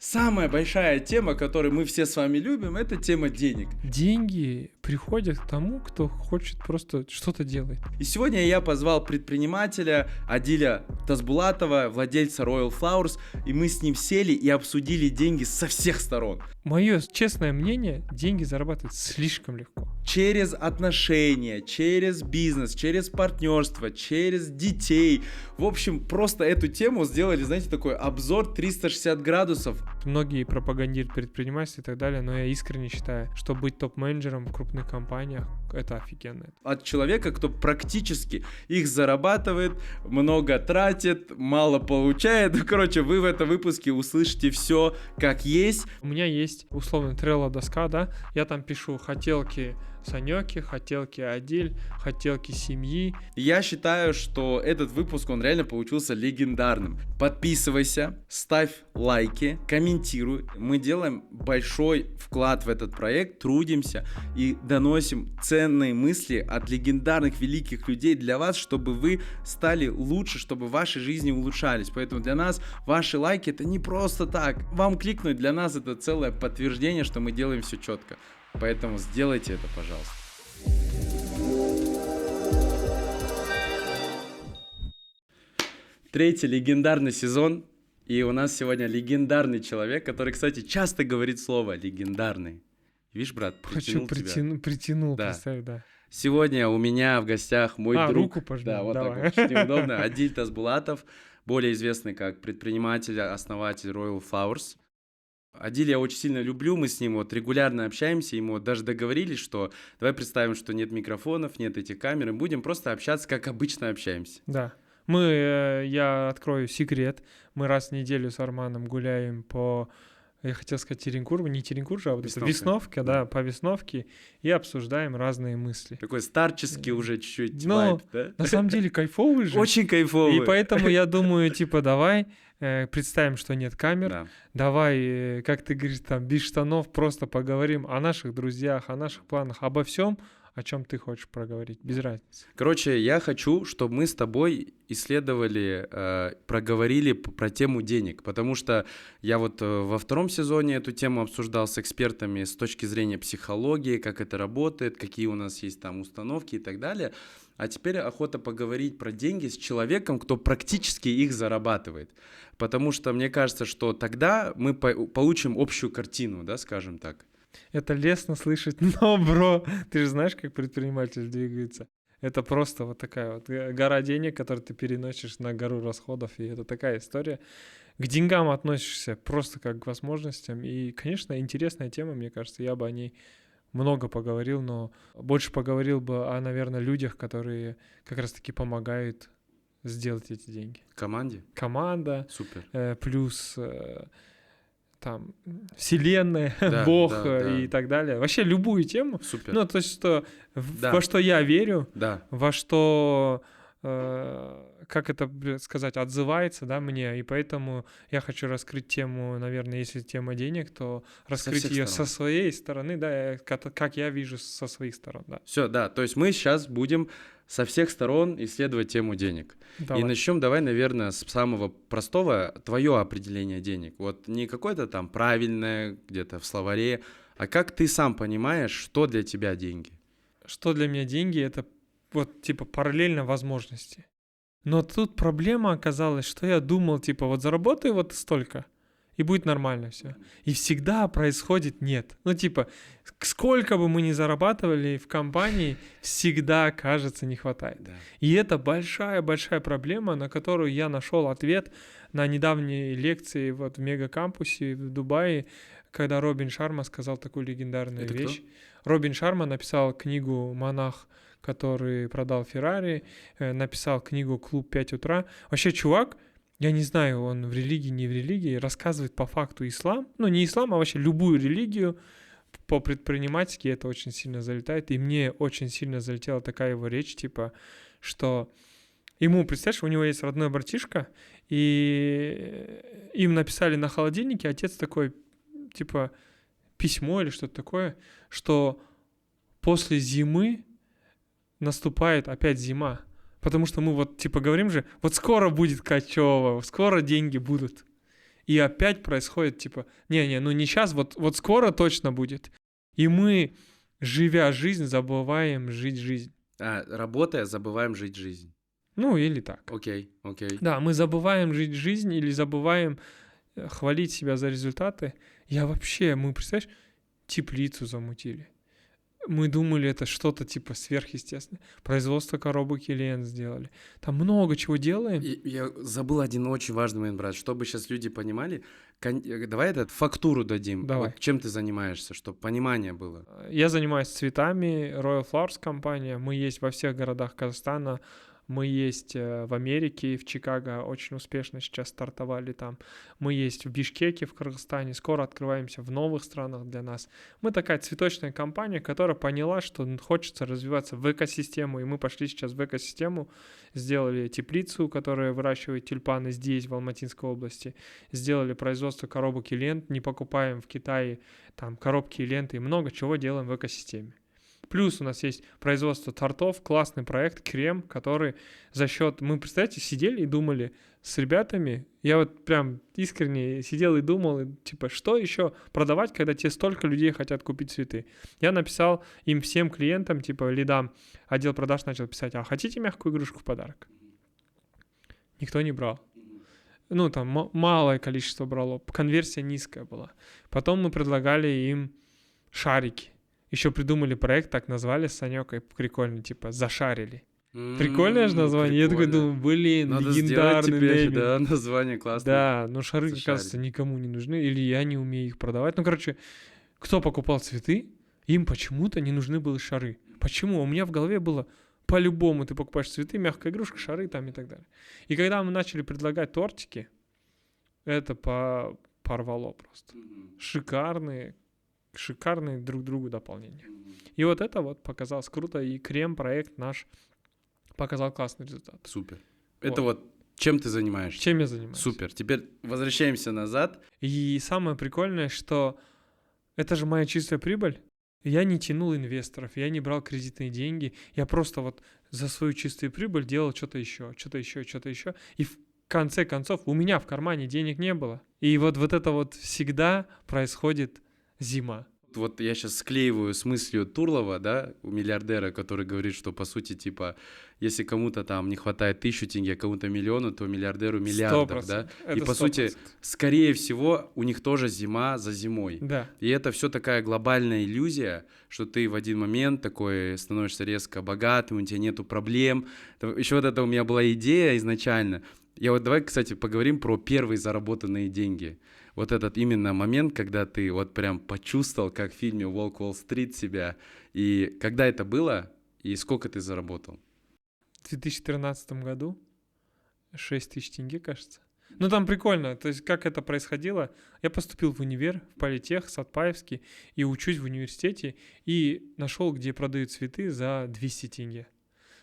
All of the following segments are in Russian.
Самая большая тема, которую мы все с вами любим, это тема денег. Деньги приходят к тому, кто хочет просто что-то делать. И сегодня я позвал предпринимателя Адиля Тазбулатова, владельца Royal Flowers, и мы с ним сели и обсудили деньги со всех сторон. Мое честное мнение, деньги зарабатывать слишком легко. Через отношения, через бизнес, через партнерство, через детей. В общем, просто эту тему сделали, знаете, такой обзор 360 градусов. Многие пропагандируют предпринимательство и так далее, но я искренне считаю, что быть топ-менеджером в крупных компаниях — это офигенно. От человека, кто практически их зарабатывает, много тратит, мало получает. Короче, вы в этом выпуске услышите все как есть. У меня есть условно Trello-доска, да, я там пишу хотелки Санёки, хотелки Адиль, хотелки семьи. Я считаю, что этот выпуск, он реально получился легендарным. Подписывайся, ставь лайки, комментируй. Мы делаем большой вклад в этот проект, трудимся и доносим ценные мысли от легендарных великих людей для вас, чтобы вы стали лучше, чтобы ваши жизни улучшались. Поэтому для нас ваши лайки — это не просто так. Вам кликнуть для нас — это целое подтверждение, что мы делаем все четко. Поэтому сделайте это, пожалуйста. Третий легендарный сезон. И у нас сегодня легендарный человек, который, кстати, часто говорит слово «легендарный». Видишь, брат, Притянул, да. представь, да. Сегодня у меня в гостях мой друг. Руку пожми, да, вот давай. так вот, очень неудобно. Адиль Тазбулатов, более известный как предприниматель, основатель Royal Flowers. Адиль я очень сильно люблю, мы с ним вот регулярно общаемся, ему вот даже договорились, что давай представим, что нет микрофонов, нет этих камер, и будем просто общаться, как обычно общаемся. Да. Я открою секрет, мы раз в неделю с Арманом гуляем по, я хотел сказать Теренкуру, не Теренкур же, а вот это Весновка, да, по Весновке, и обсуждаем разные мысли. Такой старческий уже чуть-чуть вайб, да? На самом деле кайфовый же. Очень кайфовый. И поэтому я думаю, давай представим, что нет камер, да. Давай, как ты говоришь, там, без штанов просто поговорим о наших друзьях, о наших планах, обо всем, о чем ты хочешь проговорить, без разницы. Короче, я хочу, чтобы мы с тобой исследовали, проговорили про тему денег, потому что я вот во втором сезоне эту тему обсуждал с экспертами с точки зрения психологии, как это работает, какие у нас есть там установки и так далее. А теперь охота поговорить про деньги с человеком, кто практически их зарабатывает. Потому что мне кажется, что тогда мы получим общую картину, да, скажем так. Это лестно слышать, но, бро, ты же знаешь, как предприниматель двигается. Это просто вот такая вот гора денег, которую ты переносишь на гору расходов, и это такая история. К деньгам относишься просто как к возможностям, и, конечно, интересная тема, мне кажется, я бы о ней много поговорил, но больше поговорил бы о, наверное, людях, которые как раз-таки помогают сделать эти деньги. Команде? Команда. Супер. Плюс там вселенная, да, Бог да. и так далее. Вообще любую тему. Супер. Ну, то есть, что во что я верю, во что, как это сказать, отзывается, да, мне. И поэтому я хочу раскрыть тему, наверное, если тема денег, то раскрыть ее со своей стороны, да, как я вижу со своих сторон, да. Все, да, то есть мы сейчас будем со всех сторон исследовать тему денег. Давай. И начнем, давай, наверное, с самого простого, твое определение денег. Вот не какое-то там правильное, где-то в словаре, а как ты сам понимаешь, что для тебя деньги? Что для меня деньги — это вот типа параллельно возможности. Но тут проблема оказалась, что я думал, типа, вот заработаю вот столько, и будет нормально все. И всегда происходит нет. Ну, типа, сколько бы мы ни зарабатывали в компании, всегда, кажется, не хватает. Да. И это большая-большая проблема, на которую я нашел ответ на недавней лекции вот в мегакампусе в Дубае, когда Робин Шарма сказал такую легендарную вещь. Кто? Робин Шарма написал книгу «Монах, который продал Феррари», написал книгу «Клуб 5 утра». Вообще, чувак, я не знаю, он в религии, не в религии, рассказывает по факту ислам. Ну, не ислам, а вообще любую религию по предпринимательски это очень сильно залетает. И мне очень сильно залетела такая его речь, типа, что ему, представляешь, у него есть родной братишка, и им написали на холодильнике, отец такой, типа, письмо или что-то такое, что после зимы наступает опять зима. Потому что мы вот, типа, говорим же, вот скоро будет качево, скоро деньги будут. И опять происходит, типа, не, ну не сейчас, вот скоро точно будет. И мы, живя жизнь, забываем жить жизнь. Работая, забываем жить жизнь. Ну, или так. Окей. Да, мы забываем жить жизнь или забываем хвалить себя за результаты. Мы, представляешь, теплицу замутили. Мы думали, это что-то типа сверхъестественное. Производство коробок Килиан сделали. Там много чего делаем. Я забыл один очень важный момент, брат. Чтобы сейчас люди понимали, давай фактуру дадим. Давай. Вот чем ты занимаешься, чтобы понимание было. Я занимаюсь цветами, Royal Flowers компания. Мы есть во всех городах Казахстана. Мы есть в Америке, в Чикаго, очень успешно сейчас стартовали там. Мы есть в Бишкеке, в Кыргызстане, скоро открываемся в новых странах для нас. Мы такая цветочная компания, которая поняла, что хочется развиваться в экосистему, и мы пошли сейчас в экосистему, сделали теплицу, которая выращивает тюльпаны здесь, в Алматинской области, сделали производство коробок и лент, не покупаем в Китае там коробки и ленты, и много чего делаем в экосистеме. Плюс у нас есть производство тортов, классный проект, крем, который за счет... Мы, представляете, сидели и думали с ребятами, я вот прям искренне сидел и думал, типа, что еще продавать, когда тебе столько людей хотят купить цветы. Я написал им всем клиентам, типа, лидам, отдел продаж начал писать, а хотите мягкую игрушку в подарок? Никто не брал. Ну, там малое количество брало, конверсия низкая была. Потом мы предлагали им шарики. Еще придумали проект, так назвали с Санёкой, прикольно, типа «Зашарили». Прикольное же название. Прикольно. Я такой думаю, блин, Надо легендарный нейминг. да, название классное. Да, но шары, Зашарили. кажется, никому не нужны, или я не умею их продавать. Ну, короче, кто покупал цветы, им почему-то не нужны были шары. Почему? У меня в голове было, по-любому ты покупаешь цветы, мягкая игрушка, шары там и так далее. И когда мы начали предлагать тортики, это порвало просто. Шикарные друг другу дополнения. И вот это вот показалось круто, и крем-проект наш показал классный результат. Супер. Это вот чем ты занимаешься? Чем я занимаюсь? Супер. Теперь возвращаемся назад. И самое прикольное, что это же моя чистая прибыль. Я не тянул инвесторов, я не брал кредитные деньги, я просто вот за свою чистую прибыль делал что-то еще. И в конце концов у меня в кармане денег не было. И вот это вот всегда происходит зима. Вот я сейчас склеиваю с мыслью Турлова, да, у миллиардера, который говорит, что по сути, типа, если кому-то там не хватает 1000 тенге, а кому-то миллиона, то миллиардеру миллиардов, 100%. да. Это И по 100%. сути, скорее всего, у них тоже зима за зимой. Да. И это все такая глобальная иллюзия, что ты в один момент такой становишься резко богатым, у тебя нету проблем. Еще вот это у меня была идея изначально. Давай, кстати, поговорим про первые заработанные деньги. Вот этот именно момент, когда ты вот прям почувствовал, как в фильме «Волк Уолл-стрит» себя. И когда это было, и сколько ты заработал? В 2013 году 6 тысяч тенге, кажется. Ну, там прикольно. То есть, как это происходило? Я поступил в универ, в политех, Сатпаевский, и учусь в университете, и нашел, где продают цветы за 200 тенге.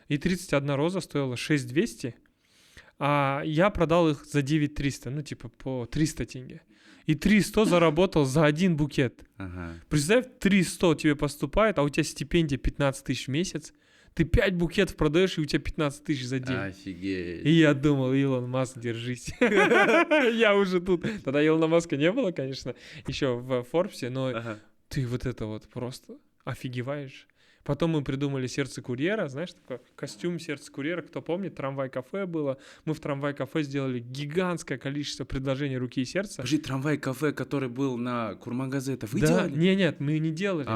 И 31 роза стоила 6200, а я продал их за 9300, ну, типа по 300 тенге. И 300 заработал за один букет. Ага. Представь, 300 тебе поступает, а у тебя стипендия 15 тысяч в месяц. Ты 5 букетов продаешь, и у тебя 15 тысяч за день. Офигеть. И я думал, Илон Маск, держись. Я уже тут. Тогда Илона Маска не было, конечно, еще в Форбсе, но ты вот это вот просто офигеваешь. Потом мы придумали «Сердце курьера», знаешь, такой костюм «Сердце курьера», кто помнит, трамвай-кафе было. Мы в трамвай-кафе сделали гигантское количество предложений руки и сердца. Подожди, трамвай-кафе, который был на Курмангазе, это вы Да, делали? нет, мы не делали.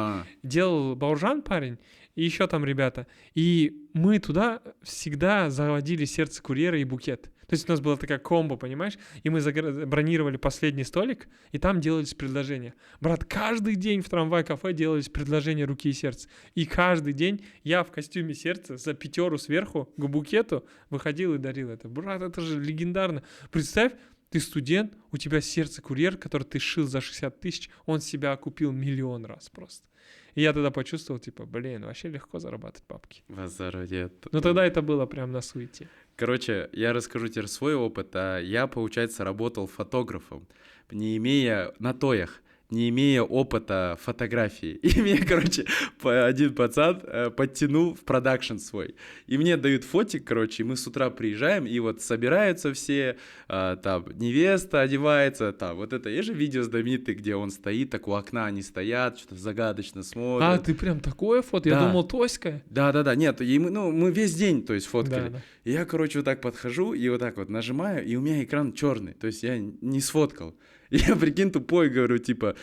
Делал Бауржан парень и еще там ребята. И мы туда всегда заводили «Сердце курьера» и букет. То есть у нас была такая комбо, понимаешь? И мы бронировали последний столик, и там делались предложения. Брат, каждый день в трамвай-кафе делались предложения руки и сердца. И каждый день я в костюме сердца за 5 сверху к букету выходил и дарил это. Брат, это же легендарно. Представь, ты студент, у тебя «Сердце курьер», который ты шил за 60 тысяч, он себя окупил 1 000 000 раз просто. И я тогда почувствовал, типа, вообще легко зарабатывать бабки. Но тогда это было прям на суете. Короче, я расскажу тебе свой опыт. Я, получается, работал фотографом, не имея на тоях. не имея опыта фотографии. И меня, короче, один пацан подтянул в продакшн свой. И мне дают фотик, короче, и мы с утра приезжаем, и вот собираются все, там, невеста одевается, там, вот это, есть же видео знаменитое, где он стоит, так у окна они стоят, что-то загадочно смотрят. А, ты прям такое фото? Я думал, Тоська. Да, нет, и мы весь день, то есть, фоткали. Да. И я, короче, вот так подхожу и вот так вот нажимаю, и у меня экран черный, то есть я не сфоткал. И я, прикинь, тупой, говорю, типа,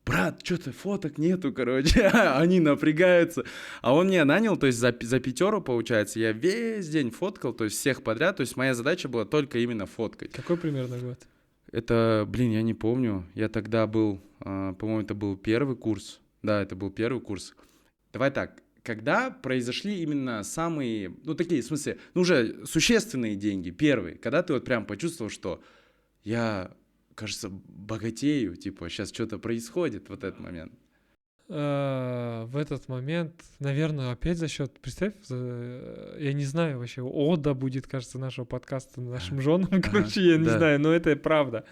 брат, что-то фоток нету, короче, они напрягаются. А он меня нанял, то есть за 5 получается, я весь день фоткал, то есть всех подряд, то есть моя задача была только именно фоткать. Какой примерно год? Это, я не помню, я тогда был, по-моему, это был первый курс, да, это был первый курс. Давай так, когда произошли именно самые, такие, в смысле, уже существенные деньги, первые, когда ты вот прям почувствовал, что я... кажется, богатею, типа, сейчас что-то происходит в этот момент. В этот момент, наверное, опять за счет, представь, я не знаю вообще, ода будет, кажется, нашего подкаста нашим женам, короче, я не знаю, но это правда.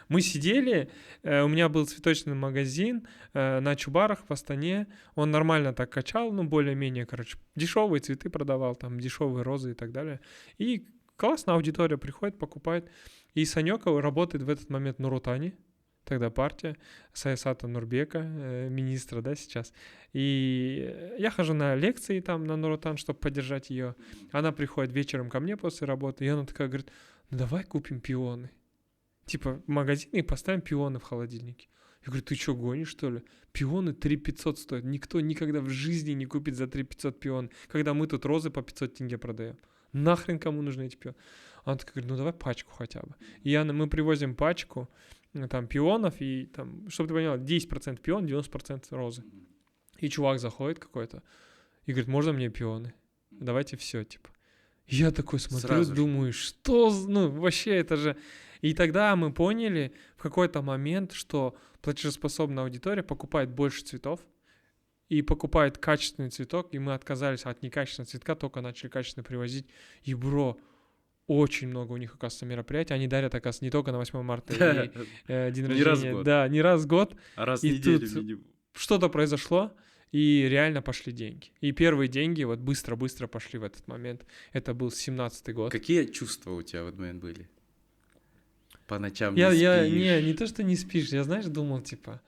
Мы сидели, у меня был цветочный магазин на Чубарах в Астане, он нормально так качал, более-менее, короче, дешевые цветы продавал, там, дешевые розы и так далее. И классно, аудитория приходит, покупает. И Санёк работает в этот момент в Нур-Отане, тогда партия, Саясата Нурбека, министра, да, сейчас. И я хожу на лекции там на Нур-Отан, чтобы поддержать ее. Она приходит вечером ко мне после работы, и она такая говорит, давай купим пионы. Типа в магазине поставим пионы в холодильнике. Я говорю, ты что, гонишь, что ли? Пионы 3 500 стоят. Никто никогда в жизни не купит за 3 500 пион, когда мы тут розы по 500 тенге продаем. Нахрен кому нужны эти пионы? Она такая говорит, давай пачку хотя бы. И мы привозим пачку там пионов, и там, чтобы ты поняла, 10% пион, 90% розы. И чувак заходит какой-то и говорит, можно мне пионы? Давайте все, типа. Я такой смотрю, сразу думаю, что, вообще это же... И тогда мы поняли в какой-то момент, что платежеспособная аудитория покупает больше цветов, и покупает качественный цветок, и мы отказались от некачественного цветка, только начали качественно привозить. И, очень много у них, оказывается, мероприятий. Они дарят, оказывается, не только на 8 марта и день рождения. Не раз в год. Да, не раз в год. А раз в неделю минимум. Что-то произошло, и реально пошли деньги. И первые деньги вот быстро-быстро пошли в этот момент. Это был 17-й год. Какие чувства у тебя в этот момент были? По ночам не спишь? Не то, что не спишь. Я, знаешь, думал, типа,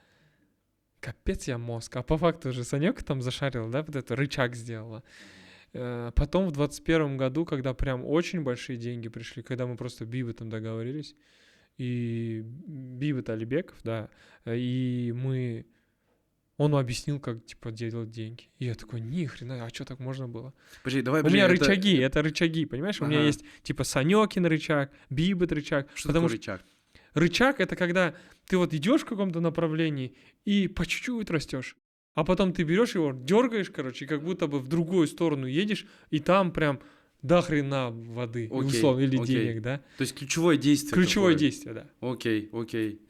капец я мозг. А по факту уже Санёк там зашарил, да, вот это рычаг сделала. Потом в 21 году, когда прям очень большие деньги пришли, когда мы просто Бибетом договорились, и Бибет Алибеков, да, и он объяснил, как, типа, делать деньги. И я такой, ни хрена, а что так можно было? Подожди, давай, у меня рычаги, это рычаги, понимаешь? У меня есть, типа, Санёкин рычаг, Бибет рычаг. Что такое рычаг? Рычаг — это когда ты вот идешь в каком-то направлении и по чуть-чуть растешь. А потом ты берешь его, дергаешь, короче, и как будто бы в другую сторону едешь, и там прям до хрена воды, условно, или денег, да? То есть ключевое действие. Ключевое действие, да. Окей.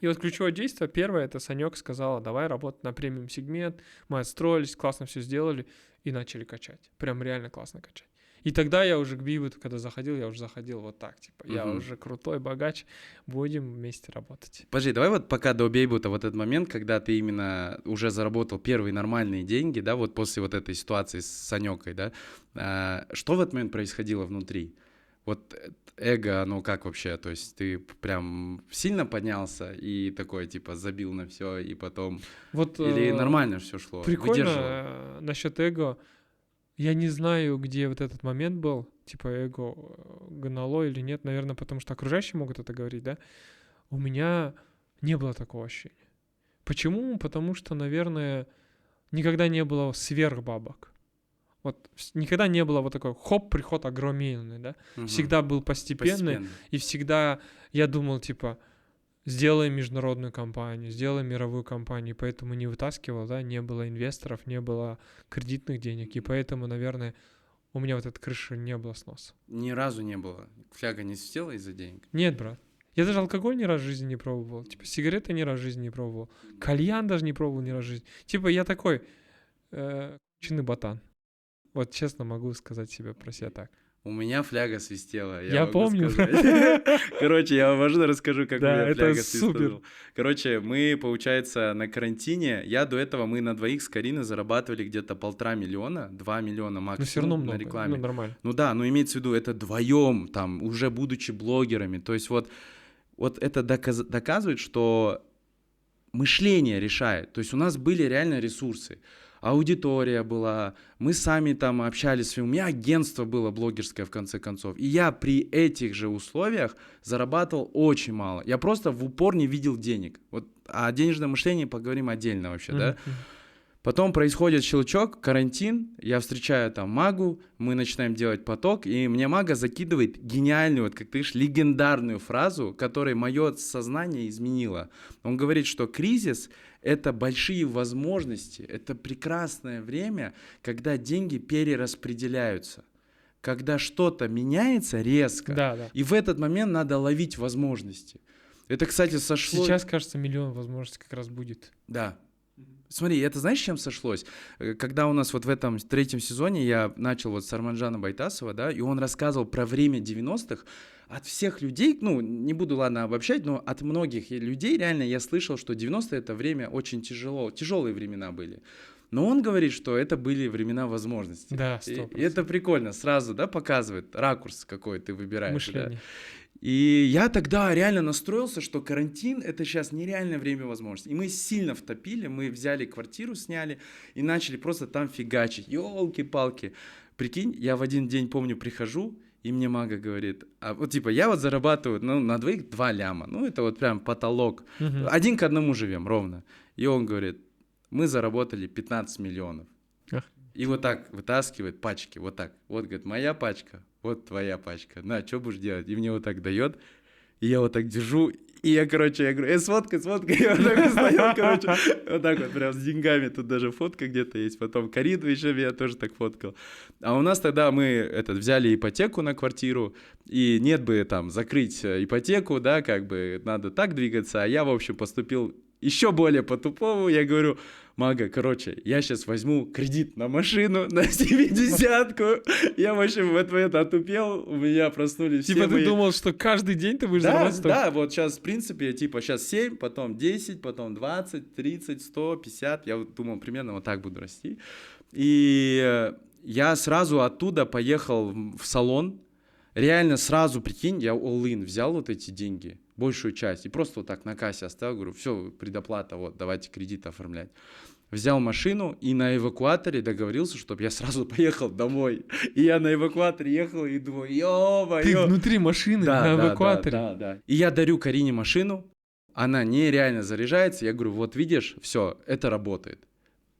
И вот ключевое действие, первое, это Санёк сказала, давай работать на премиум сегмент. Мы отстроились, классно все сделали и начали качать. Прям реально классно качать. И тогда я уже к Бибету, когда заходил, я уже заходил вот так, типа, я уже крутой богач, будем вместе работать. Подожди, давай вот пока до Бибета вот этот момент, когда ты именно уже заработал первые нормальные деньги, да, вот после вот этой ситуации с Санёкой, да, что в этот момент происходило внутри? Вот эго, оно как вообще, то есть ты прям сильно поднялся и такой, типа, забил на все и потом... Вот, или нормально все шло? Прикольно насчет эго. Я не знаю, где вот этот момент был, типа эго гнало или нет, наверное, потому что окружающие могут это говорить, да? У меня не было такого ощущения. Почему? Потому что, наверное, никогда не было сверхбабок. Вот никогда не было вот такой приход огроменный, да? Всегда был постепенный. И всегда я думал, типа, сделаем международную компанию, сделаем мировую компанию, поэтому не вытаскивал, да, не было инвесторов, не было кредитных денег, и поэтому, наверное, у меня вот этой крыши не было сноса. Ни разу не было? Фляга не свистела из-за денег? Нет, брат. Я даже алкоголь ни разу в жизни не пробовал, типа сигареты ни разу в жизни не пробовал, кальян даже не пробовал ни разу в жизни. Типа я такой конченый ботан. Вот честно могу сказать себе про себя так. У меня фляга свистела, Я могу помню. сказать. Короче, я вам важно расскажу, как у Да, меня это фляга супер. свистела. Короче, мы, получается, на карантине, до этого мы на двоих с Кариной зарабатывали где-то 1,5 миллиона, 2 миллиона Но все равно максимум на много, рекламе. нормально. Ну да, но имеется в виду, это вдвоем, там, уже будучи блогерами. То есть вот это доказывает, что мышление решает. То есть у нас были реально ресурсы. Аудитория была, мы сами там общались, у меня агентство было блогерское в конце концов. И я при этих же условиях зарабатывал очень мало. Я просто в упор не видел денег. Вот о денежном мышлении поговорим отдельно вообще, да? Потом происходит щелчок, карантин, я встречаю там Магу, мы начинаем делать поток, и мне Мага закидывает гениальную, вот как ты говоришь, легендарную фразу, которая мое сознание изменила. Он говорит, что кризис — это большие возможности, это прекрасное время, когда деньги перераспределяются, когда что-то меняется резко, Да. и в этот момент надо ловить возможности. Это, кстати, сошло... Сейчас, кажется, миллион возможностей как раз будет. Да. Смотри, это знаешь, с чем сошлось? Когда у нас вот в этом 3-м сезоне я начал вот с Арманджана Байтасова, да, и он рассказывал про время 90-х, от всех людей, ну, не буду, ладно, обобщать, но от многих людей реально я слышал, что 90-е это время очень тяжелые времена были. Но он говорит, что это были времена возможностей. Да, 100%. И это прикольно, сразу, да, показывает ракурс, какой ты выбираешь. Мышление. Да? И я тогда реально настроился, что карантин — это сейчас нереальное время возможностей. И мы сильно втопили, мы взяли квартиру, сняли и начали просто там фигачить. Ёлки-палки. Прикинь, я в один день, помню, прихожу, и мне Мага говорит, вот типа я вот зарабатываю, ну, на двоих 2 ляма. Ну, это вот прям потолок. 1 к 1 живем, ровно. И он говорит, мы заработали 15 миллионов. И вот так вытаскивает пачки, вот так. Вот, говорит, моя пачка, вот твоя пачка. На, что будешь делать? И мне вот так дает. И я вот так держу. И я, короче, я говорю, сфоткай. Я вот так стоял, короче. Вот так вот, прям с деньгами. Тут даже фотка где-то есть. Потом Карина еще меня тоже так фоткал. А у нас тогда мы взяли ипотеку на квартиру. И нет бы там закрыть ипотеку, да, как бы надо так двигаться. А я, в общем, поступил еще более по-тупому. Я говорю, Мага, короче, я сейчас возьму кредит на машину, на 70-ку. Я, в общем, в этот момент отупел, у меня проснулись все Типа ты мои... думал, что каждый день ты будешь зарабатывать? Да, вот сейчас, в принципе, типа сейчас 7, потом 10, потом 20, 30, 100, 50. Я вот думал, примерно вот так буду расти. И я сразу оттуда поехал в салон. Реально сразу, прикинь, я all-in взял вот эти деньги, большую часть, и просто вот так на кассе оставил, говорю, все, предоплата, вот, давайте кредит оформлять. Взял машину и на эвакуаторе договорился, чтобы я сразу поехал домой. И я на эвакуаторе ехал и думаю, ё-моё. Ты внутри машины, на эвакуаторе? Да. И я дарю Карине машину, она нереально заряжается, я говорю, вот видишь, все, это работает,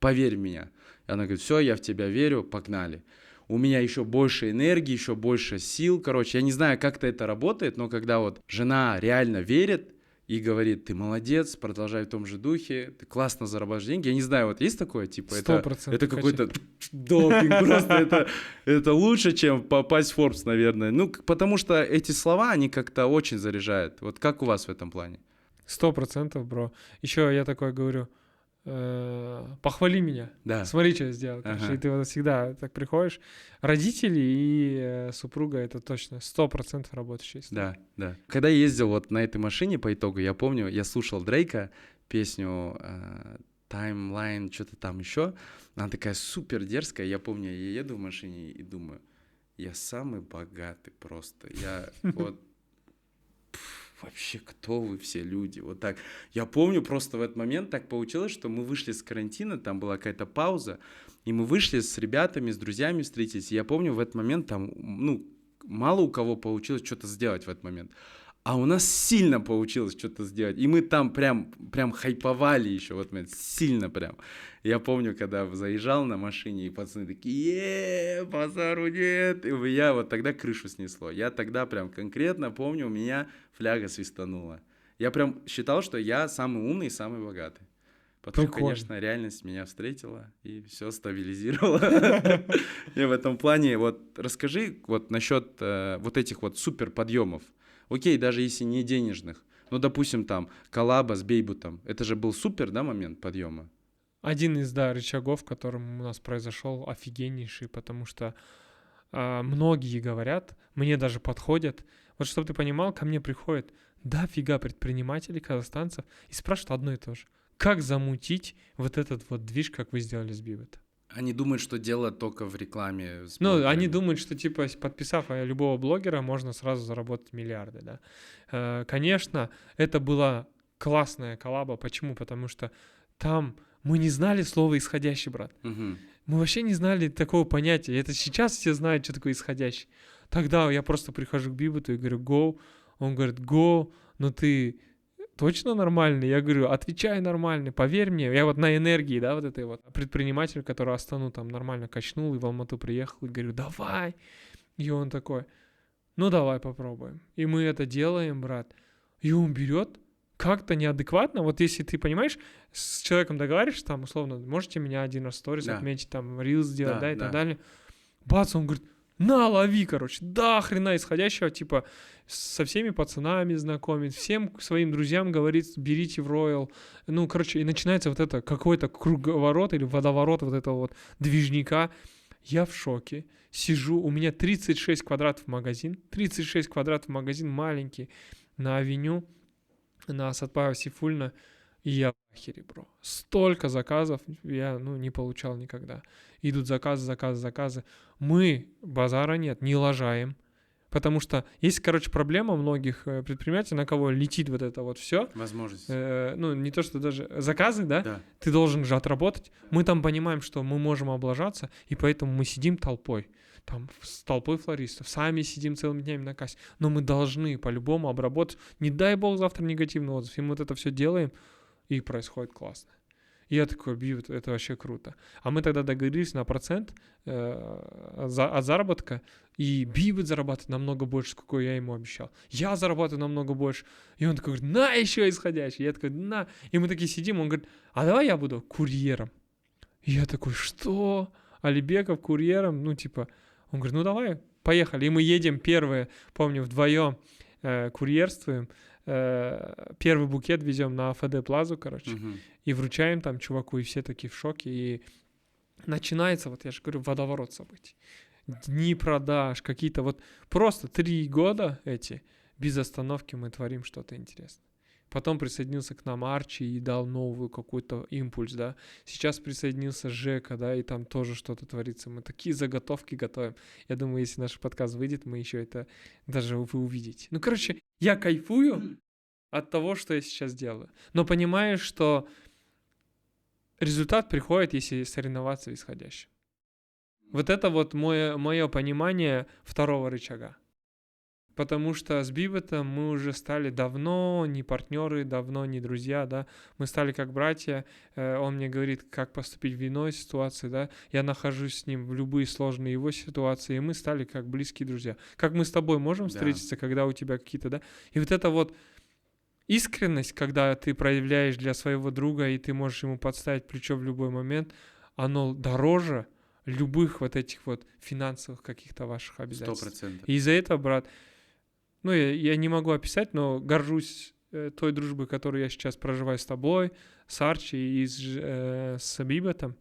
поверь в меня. И она говорит, все, я в тебя верю, погнали. У меня еще больше энергии, еще больше сил. Короче, я не знаю, как-то это работает, но когда вот жена реально верит и говорит, ты молодец, продолжай в том же духе, ты классно зарабатываешь деньги. Я не знаю, вот есть такое, типа, 100% это какой-то допинг, просто это лучше, чем попасть в Forbes, наверное. Ну, потому что эти слова, они как-то очень заряжают. Вот как у вас в этом плане? 100%, бро. Еще я такое говорю, похвали меня. Да. Смотри, что я сделал. И ты вот всегда так приходишь. Родители и супруга — это точно 100% работающая история. Да. Когда я ездил вот на этой машине по итогу, я помню, я слушал Дрейка, песню Timeline, что-то там еще. Она такая супер дерзкая. Я помню, я еду в машине и думаю, я самый богатый просто. Я вот... Вообще, кто вы все люди? Вот так. Я помню, просто в этот момент так получилось, что мы вышли с карантина, там была какая-то пауза, и мы вышли с ребятами, с друзьями встретились. И я помню, в этот момент там, ну, мало у кого получилось что-то сделать в этот момент. А у нас сильно получилось что-то сделать. И мы там прям хайповали еще в этот момент. Сильно прям. Я помню, когда заезжал на машине, и пацаны такие, базару нет. И я вот тогда крышу снесло. Я тогда прям конкретно помню, у меня фляга свистанула. Я прям считал, что я самый умный и самый богатый. Потом, конечно, реальность меня встретила и все стабилизировала. И в этом плане, вот расскажи вот насчет вот этих вот супер подъемов. Окей, даже если не денежных. Ну, допустим, там, коллаба с Бейбутом. Это же был супер, да, момент подъема? Один из, да, рычагов, которым у нас произошел, офигеннейший, потому что многие говорят, мне даже подходят. Вот чтобы ты понимал, ко мне приходят дофига предпринимателей, казахстанцев, и спрашивают одно и то же. Как замутить вот этот вот движ, как вы сделали с Bivit? Они думают, что дело только в рекламе. Ну, они думают, что, типа, подписав любого блогера, можно сразу заработать миллиарды, да. Конечно, это была классная коллаба. Почему? Потому что там мы не знали слова «исходящий», брат. Угу. Мы вообще не знали такого понятия. Это сейчас все знают, что такое «исходящий». Тогда я просто прихожу к Бивиту и говорю «go». Он говорит «go», но ты точно нормальный? Я говорю, отвечай нормально, поверь мне. Я вот на энергии, да, вот этой вот. Предприниматель, который Астану там нормально качнул и в Алмату приехал, и говорю, давай. И он такой, ну давай попробуем. И мы это делаем, брат. И он берет как-то неадекватно. Вот если ты, понимаешь, с человеком договариваешься, там, условно, можете меня один раз в сторис отметить, там, рилс сделать, да, и так далее. Бац, он говорит, на, лови, короче, да, хрена исходящего, типа, со всеми пацанами знакомит, всем своим друзьям говорит, берите в Royal, ну, короче, и начинается вот это какой-то круговорот или водоворот вот этого вот движника. Я в шоке, сижу, у меня 36 квадратов магазин, 36 квадратов магазин маленький на авеню, на Сатпаева Сейфульна, и я в ахере, бро. Столько заказов я, не получал никогда. Идут заказы. Мы, базара нет, не лажаем. Потому что есть, проблема многих предпринимателей, на кого летит вот это вот все. Возможность. Не то, что даже заказы, да? Ты должен же отработать. Мы там понимаем, что мы можем облажаться, и поэтому мы сидим толпой. Там с толпой флористов. Сами сидим целыми днями на кассе. Но мы должны по-любому обработать. Не дай бог завтра негативный отзыв. И мы вот это все делаем, и происходит классно. И я такой, Bivit, это вообще круто. А мы тогда договорились на процент от заработка, и Bivit зарабатывает намного больше, сколько я ему обещал. Я зарабатываю намного больше. И он такой, на, еще исходящий. Я такой, на. И мы такие сидим, он говорит, а давай я буду курьером. И я такой, что? Алибеков курьером? Он говорит, давай, поехали. И мы едем первые, помню, вдвоем курьерствуем. Первый букет везем на АФД Плазу, и вручаем там чуваку, и все такие в шоке, и начинается, вот я же говорю, водоворот событий. Дни продаж, какие-то вот просто 3 года эти, без остановки мы творим что-то интересное. Потом присоединился к нам Арчи и дал новую какой-то импульс, да. Сейчас присоединился Жека, да, и там тоже что-то творится. Мы такие заготовки готовим. Я думаю, если наш подкаст выйдет, мы еще это даже вы увидите. Я кайфую от того, что я сейчас делаю. Но понимаю, что результат приходит, если соревноваться в исходящем. Вот это вот мое понимание второго рычага. Потому что с Бивитом мы уже стали давно не партнеры, давно не друзья, да. Мы стали как братья. Он мне говорит, как поступить в иной ситуации, да. Я нахожусь с ним в любые сложные его ситуации, и мы стали как близкие друзья. Как мы с тобой можем встретиться, когда у тебя какие-то, да. И вот это вот искренность, когда ты проявляешь для своего друга, и ты можешь ему подставить плечо в любой момент, оно дороже любых вот этих вот финансовых каких-то ваших обязательств. 100%. И из-за этого, брат, я не могу описать, но горжусь той дружбой, которую я сейчас проживаю с тобой, с Арчи и с Бивитом.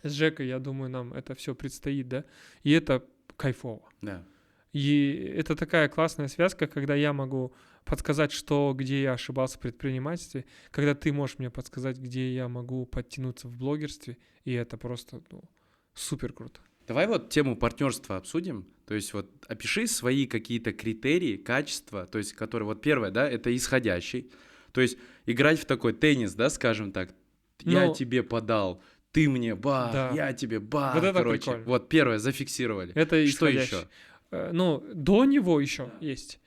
С Жекой, я думаю, нам это все предстоит, да? И это кайфово. Да. И это такая классная связка, когда я могу подсказать, где я ошибался в предпринимательстве, когда ты можешь мне подсказать, где я могу подтянуться в блогерстве, и это просто супер круто. Давай вот тему партнерства обсудим. То есть вот опиши свои какие-то критерии, качества, то есть которые, вот первое, да, это исходящий. То есть играть в такой теннис, да, скажем так, я тебе подал, ты мне бах, да. Я тебе бах, вот это прикольно. Вот первое, зафиксировали. Это что еще? До него еще есть.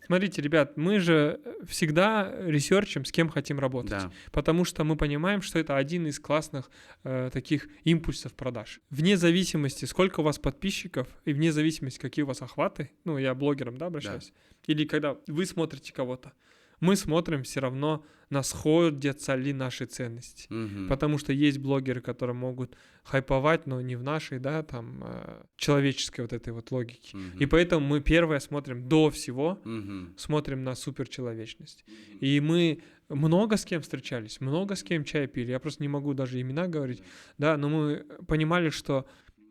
Смотрите, ребят, мы же всегда ресерчим, с кем хотим работать, потому что мы понимаем, что это один из классных таких импульсов продаж. Вне зависимости, сколько у вас подписчиков, и вне зависимости, какие у вас охваты, я блогером, обращаюсь, или когда вы смотрите кого-то, мы смотрим все равно, сходятся ли наши ценности. Потому что есть блогеры, которые могут хайповать, но не в нашей, человеческой вот этой вот логике. И поэтому мы первое смотрим до всего, смотрим на суперчеловечность. И мы много с кем встречались, много с кем чай пили. Я просто не могу даже имена говорить, но мы понимали, что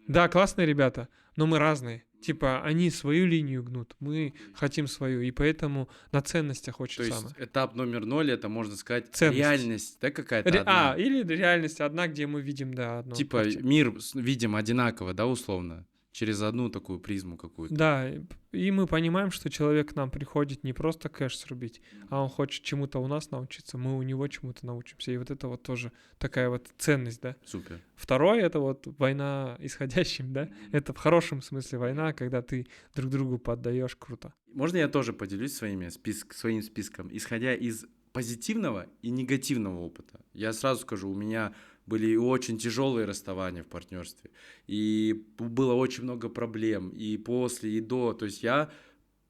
Да, классные ребята, но мы разные. Типа, они свою линию гнут, мы хотим свою, и поэтому на ценностях очень То есть самое. этап номер 0 это, можно сказать, Ценность. реальность, да, какая-то одна. Или реальность одна, где мы видим, да, одно. Типа мир видим одинаково, да, условно, через одну такую призму какую-то. Да, и мы понимаем, что человек к нам приходит не просто кэш срубить, а он хочет чему-то у нас научиться, мы у него чему-то научимся. И вот это вот тоже такая вот ценность, да. Супер. Второе — это вот война исходящим, да. Это в хорошем смысле война, когда ты друг другу поддаешь, круто. Можно я тоже поделюсь своим списком, исходя из позитивного и негативного опыта? Я сразу скажу, у меня были очень тяжелые расставания в партнерстве, и было очень много проблем, и после, и до. То есть я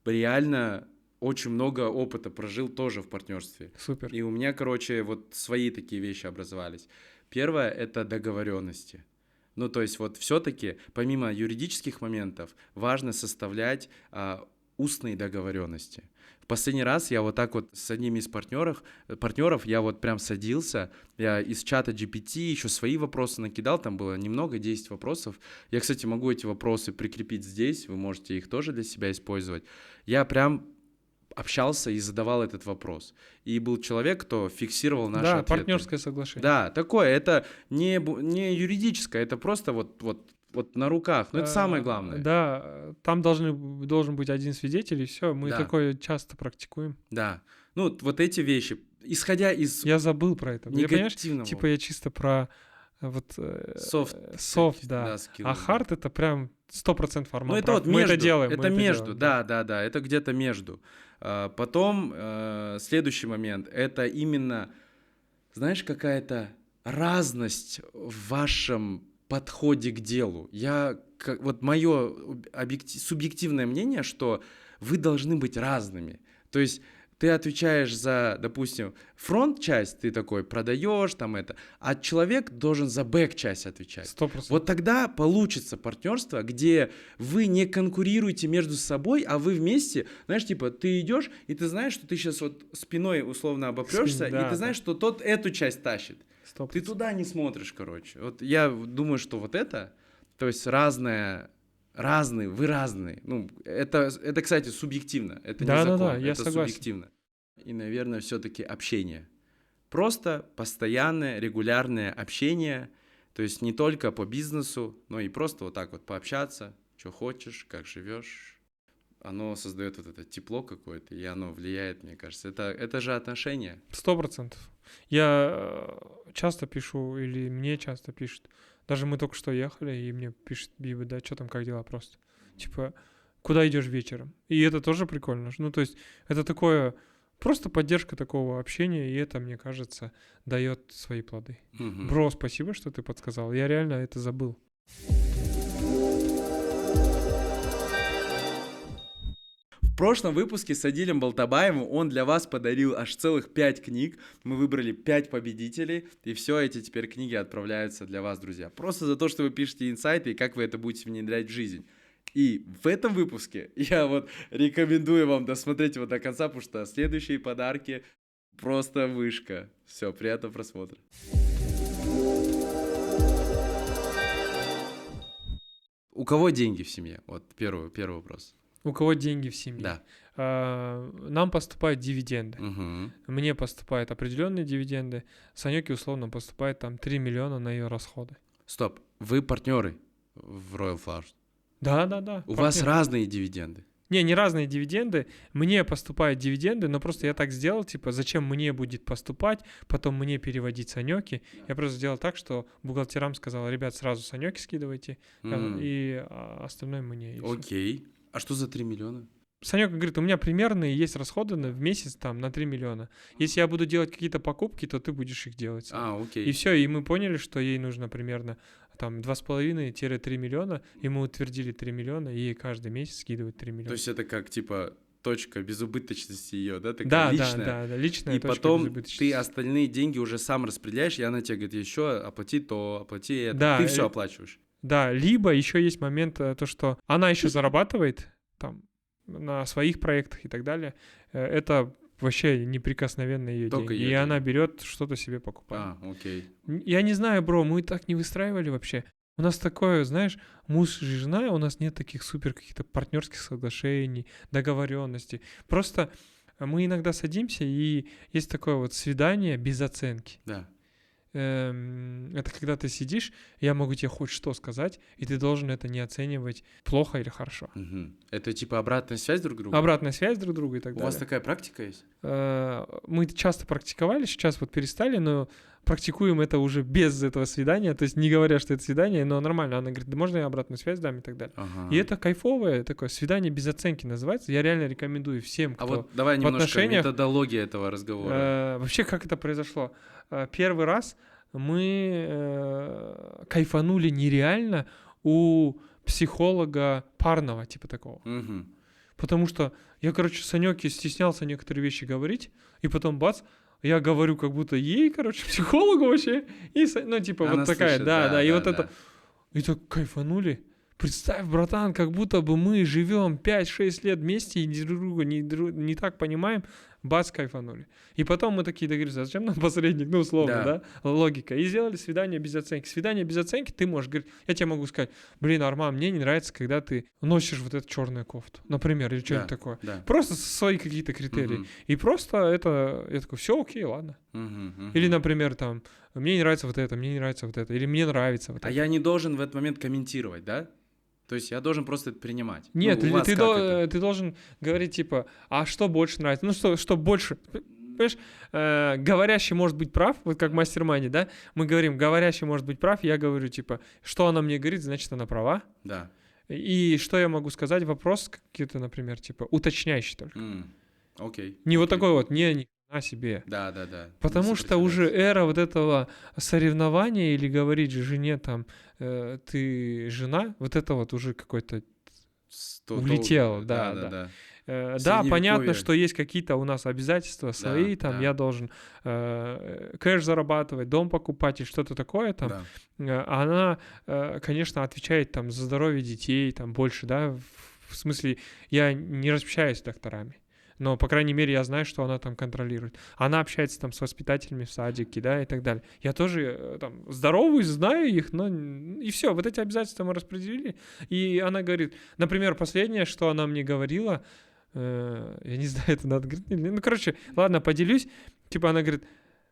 реально очень много опыта прожил тоже в партнерстве. Супер. И у меня, короче, вот свои такие вещи образовались. Первое — это договоренности. Ну, то есть вот все-таки, помимо юридических моментов, важно составлять устные договоренности. В последний раз я вот так вот с одним из партнеров я вот прям садился, я из чата GPT еще свои вопросы накидал, там было немного, 10 вопросов. Я, кстати, могу эти вопросы прикрепить здесь, вы можете их тоже для себя использовать. Я прям общался и задавал этот вопрос. И был человек, кто фиксировал наши ответы. Да, партнерское соглашение. Да, такое, это не юридическое, это просто вот на руках, но это самое главное. Да, там должен быть один свидетель, и все. Мы такое часто практикуем. Да, ну вот эти вещи, исходя из Я забыл про это. негативного. Типа я чисто про вот софт, да. А хард — это прям 100% формат. Ну это вот мы между, это делаем. это между, да, это где-то между. Потом следующий момент, это именно, знаешь, какая-то разность в вашем подходе к делу. Вот мое субъективное мнение, что вы должны быть разными. То есть ты отвечаешь за, допустим, фронт-часть, ты такой продаешь там это, а человек должен за бэк-часть отвечать. 100%. Вот тогда получится партнерство, где вы не конкурируете между собой, а вы вместе, знаешь, типа ты идешь, и ты знаешь, что ты сейчас вот спиной условно обопрешься, и ты знаешь, что тот эту часть тащит. 100%. Ты туда не смотришь, короче. Вот я думаю, что вот это, то есть разные, вы разные. Ну, это, кстати, субъективно. Это не закон, я это согласен. субъективно. И, наверное, все-таки общение. Просто постоянное, регулярное общение. То есть не только по бизнесу, но и просто вот так вот пообщаться, что хочешь, как живешь. Оно создает вот это тепло какое-то, и оно влияет, мне кажется. Это же отношения. 100%. Я часто пишу, или мне часто пишут. Даже мы только что ехали, и мне пишет Биба, да, что там, как дела просто. Типа, куда идешь вечером? И это тоже прикольно. Ну, то есть, это такое, просто поддержка такого общения, и это, мне кажется, дает свои плоды. Угу. Бро, спасибо, что ты подсказал. Я реально это забыл. В прошлом выпуске с Адилем Балтабаевым он для вас подарил аж целых 5 книг. Мы выбрали 5 победителей, и все эти теперь книги отправляются для вас, друзья. Просто за то, что вы пишете инсайты и как вы это будете внедрять в жизнь. И в этом выпуске я вот рекомендую вам досмотреть его до конца, потому что следующие подарки просто вышка. Все, приятного просмотра. У кого деньги в семье? Вот первый вопрос. У кого деньги в семье? Да. Нам поступают дивиденды. Угу. Мне поступают определенные дивиденды. Санёке условно поступает там 3 миллиона на ее расходы. Стоп, вы партнеры в Royal Flowers? Да. У вас разные дивиденды? Не разные дивиденды. Мне поступают дивиденды, но просто я так сделал, типа, зачем мне будет поступать, потом мне переводить Санёке. Я просто сделал так, что бухгалтерам сказал, ребят, сразу Санёке скидывайте, и остальное мне. И окей. А что за 3 миллиона? Санёк говорит, у меня примерные есть расходы в месяц там на 3 миллиона. Если я буду делать какие-то покупки, то ты будешь их делать. Окей. И все, и мы поняли, что ей нужно примерно там 2,5-3 миллиона, и мы утвердили 3 миллиона, и ей каждый месяц скидывать 3 миллиона. То есть это как, типа, точка безубыточности ее, да? Такая личная. Да, личная и точка потом безубыточности. ты остальные деньги уже сам распределяешь, и она тебе говорит, еще оплати то, оплати это. Да, ты все оплачиваешь. Да, либо еще есть момент, то, что она еще зарабатывает там на своих проектах и так далее. Это вообще неприкосновенные ее деньги. И она берет, что-то себе покупает. Окей. Я не знаю, бро, мы так не выстраивали вообще. У нас такое, знаешь, муж и жена, у нас нет таких супер каких-то партнерских соглашений, договоренностей. Просто мы иногда садимся, и есть такое вот свидание без оценки. Да. Это когда ты сидишь, я могу тебе хоть что сказать, и ты должен это не оценивать плохо или хорошо. Мгм. Это типа обратная связь друг другу? Обратная связь друг друга и так У далее. вас такая практика есть? Мы часто практиковали, сейчас вот перестали, но практикуем это уже без этого свидания, то есть не говоря, что это свидание, но нормально. Она говорит, да можно я обратную связь дам и так далее. Ага. И это кайфовое такое свидание без оценки называется. Я реально рекомендую всем, кто А вот давай в немножко отношениях. методология этого разговора. Вообще, как это произошло? Первый раз мы кайфанули нереально у психолога парного, типа такого. Мгм. Потому что я, короче, Санёке стеснялся некоторые вещи говорить, и потом бац, я говорю как будто ей, короче, психологу вообще, и, ну, типа, Она вот такая, слышит, да, и вот да. это, и так кайфанули. Представь, братан, как будто бы мы живем 5-6 лет вместе и друг друга не так понимаем, бац, кайфанули. И потом мы такие договорились, а зачем нам посредник, ну, условно, да, логика. И сделали свидание без оценки. Свидание без оценки ты можешь говорить, я тебе могу сказать, блин, Арман, мне не нравится, когда ты носишь вот эту черную кофту, например, или что-нибудь такое. Да. Просто свои какие-то критерии. Мгм. И просто это, я такой, все окей, ладно. Мгм, мгм. Или, например, там, мне не нравится вот это, мне не нравится вот это, или мне нравится вот А это. я не должен в этот момент комментировать, да? То есть я должен просто это принимать. Нет, Ну, у вас ты, как это? ты должен говорить, типа, а что больше нравится? Ну, что больше? Понимаешь, говорящий может быть прав, вот как в мастер-майнде, да? Мы говорим, говорящий может быть прав, я говорю, типа, что она мне говорит, значит, она права. Да. И что я могу сказать? Вопрос какие-то, например, типа, уточняющий только. Окей. Не вот такой вот, ни хрена себе. Да. Потому Не что уже сопротивляйся. эра вот этого соревнования или говорить же жене там, ты жена, вот это вот уже какой-то улетело, да. Да, понятно, Средневековье. что есть какие-то у нас обязательства свои, там да. я должен кэш зарабатывать, дом покупать или что-то такое там. Да. Она, конечно, отвечает там за здоровье детей, там больше, да, в смысле, я не общаюсь с докторами. Но, по крайней мере, я знаю, что она там контролирует. Она общается там с воспитателями в садике, да, и так далее. Я тоже там здороваюсь, знаю их, но и все, вот эти обязательства мы распределили. И она говорит, например, последнее, что она мне говорила, я не знаю, это надо говорить, ну, короче, ладно, поделюсь. Типа она говорит,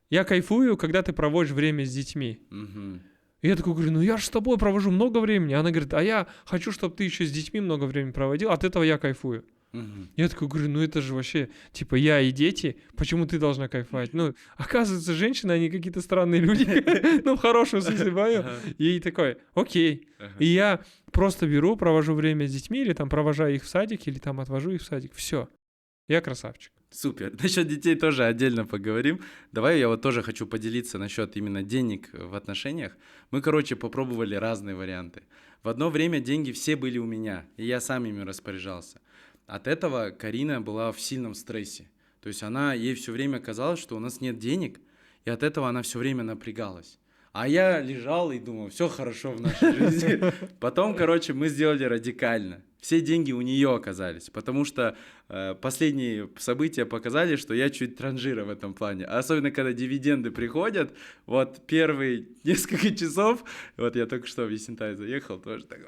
я кайфую, когда ты проводишь время с детьми. Мгм. И я такой говорю, ну я же с тобой провожу много времени. Она говорит, а я хочу, чтобы ты еще с детьми много времени проводил, от этого я кайфую. Мгм. Я такой говорю, ну это же вообще, типа, я и дети, почему ты должна кайфовать? Ну, оказывается, женщины, они какие-то странные люди, ну, в хорошем смысле, понял? Ага. И такой, окей. Ага. И я просто беру, провожу время с детьми, или там провожаю их в садик, или там отвожу их в садик. Все. Я красавчик. Супер. Насчет детей тоже отдельно поговорим. Давай я вот тоже хочу поделиться насчет именно денег в отношениях. Мы, короче, попробовали разные варианты. В одно время деньги все были у меня, и я сам ими распоряжался. От этого Карина была в сильном стрессе. То есть ей все время казалось, что у нас нет денег, и от этого она все время напрягалась. А я лежал и думал, все хорошо в нашей жизни. Потом, короче, мы сделали радикально. Все деньги у нее оказались, потому что последние события показали, что я чуть транжира в этом плане. Особенно, когда дивиденды приходят, вот первые несколько часов, вот я только что в Есентай заехал, тоже так,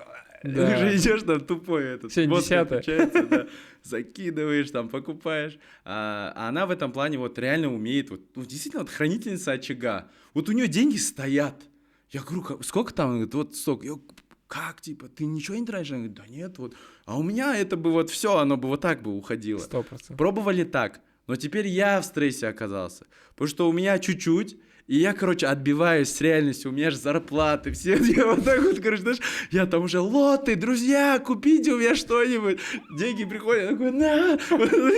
Да. уже идешь там тупой, этот Сегодня мозг 10-е. отключается, да, закидываешь, там, покупаешь. А она в этом плане вот реально умеет, вот, ну, действительно, вот хранительница очага. Вот у нее деньги стоят. Я говорю, сколько там? Она говорит, вот столько. Я говорю, как, типа, ты ничего не тратишь? Она говорит, да нет, вот. А у меня это бы вот все, оно бы вот так бы уходило. 100%. Пробовали так, но теперь я в стрессе оказался, потому что у меня чуть-чуть, и я, короче, отбиваюсь с реальностью, у меня же зарплаты, все, я вот так вот, короче, знаешь, я там уже, лоты, друзья, купите у меня что-нибудь, деньги приходят, я такой, на,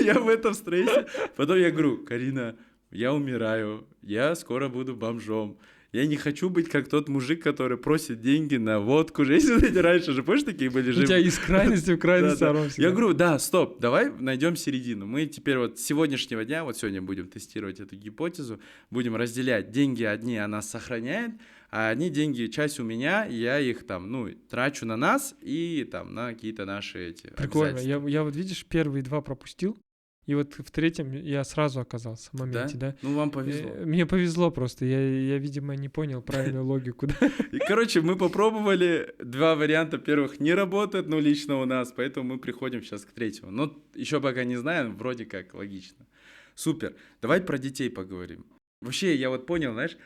я в этом стрессе. Потом я говорю, Карина, я умираю, я скоро буду бомжом. Я не хочу быть как тот мужик, который просит деньги на водку. Если раньше же, помнишь, такие были У же? тебя из крайности в крайность, Да. Арон, всегда. Я говорю, да, стоп, давай найдем середину. Мы теперь вот с сегодняшнего дня, вот сегодня будем тестировать эту гипотезу, будем разделять. Деньги одни она сохраняет, а одни деньги, часть у меня, и я их там, ну, трачу на нас и там на какие-то наши эти Прикольно. обязательства. Я вот, видишь, первые два пропустил. И вот в третьем я сразу оказался в моменте, да? Ну, вам повезло. Мне повезло просто, я, видимо, не понял правильную логику, да? И, короче, мы попробовали, 2 варианта первых не работают, ну, лично у нас, поэтому мы приходим сейчас к третьему. Но еще пока не знаем, вроде как логично. Супер. Давай про детей поговорим. Вообще, я вот понял, знаешь,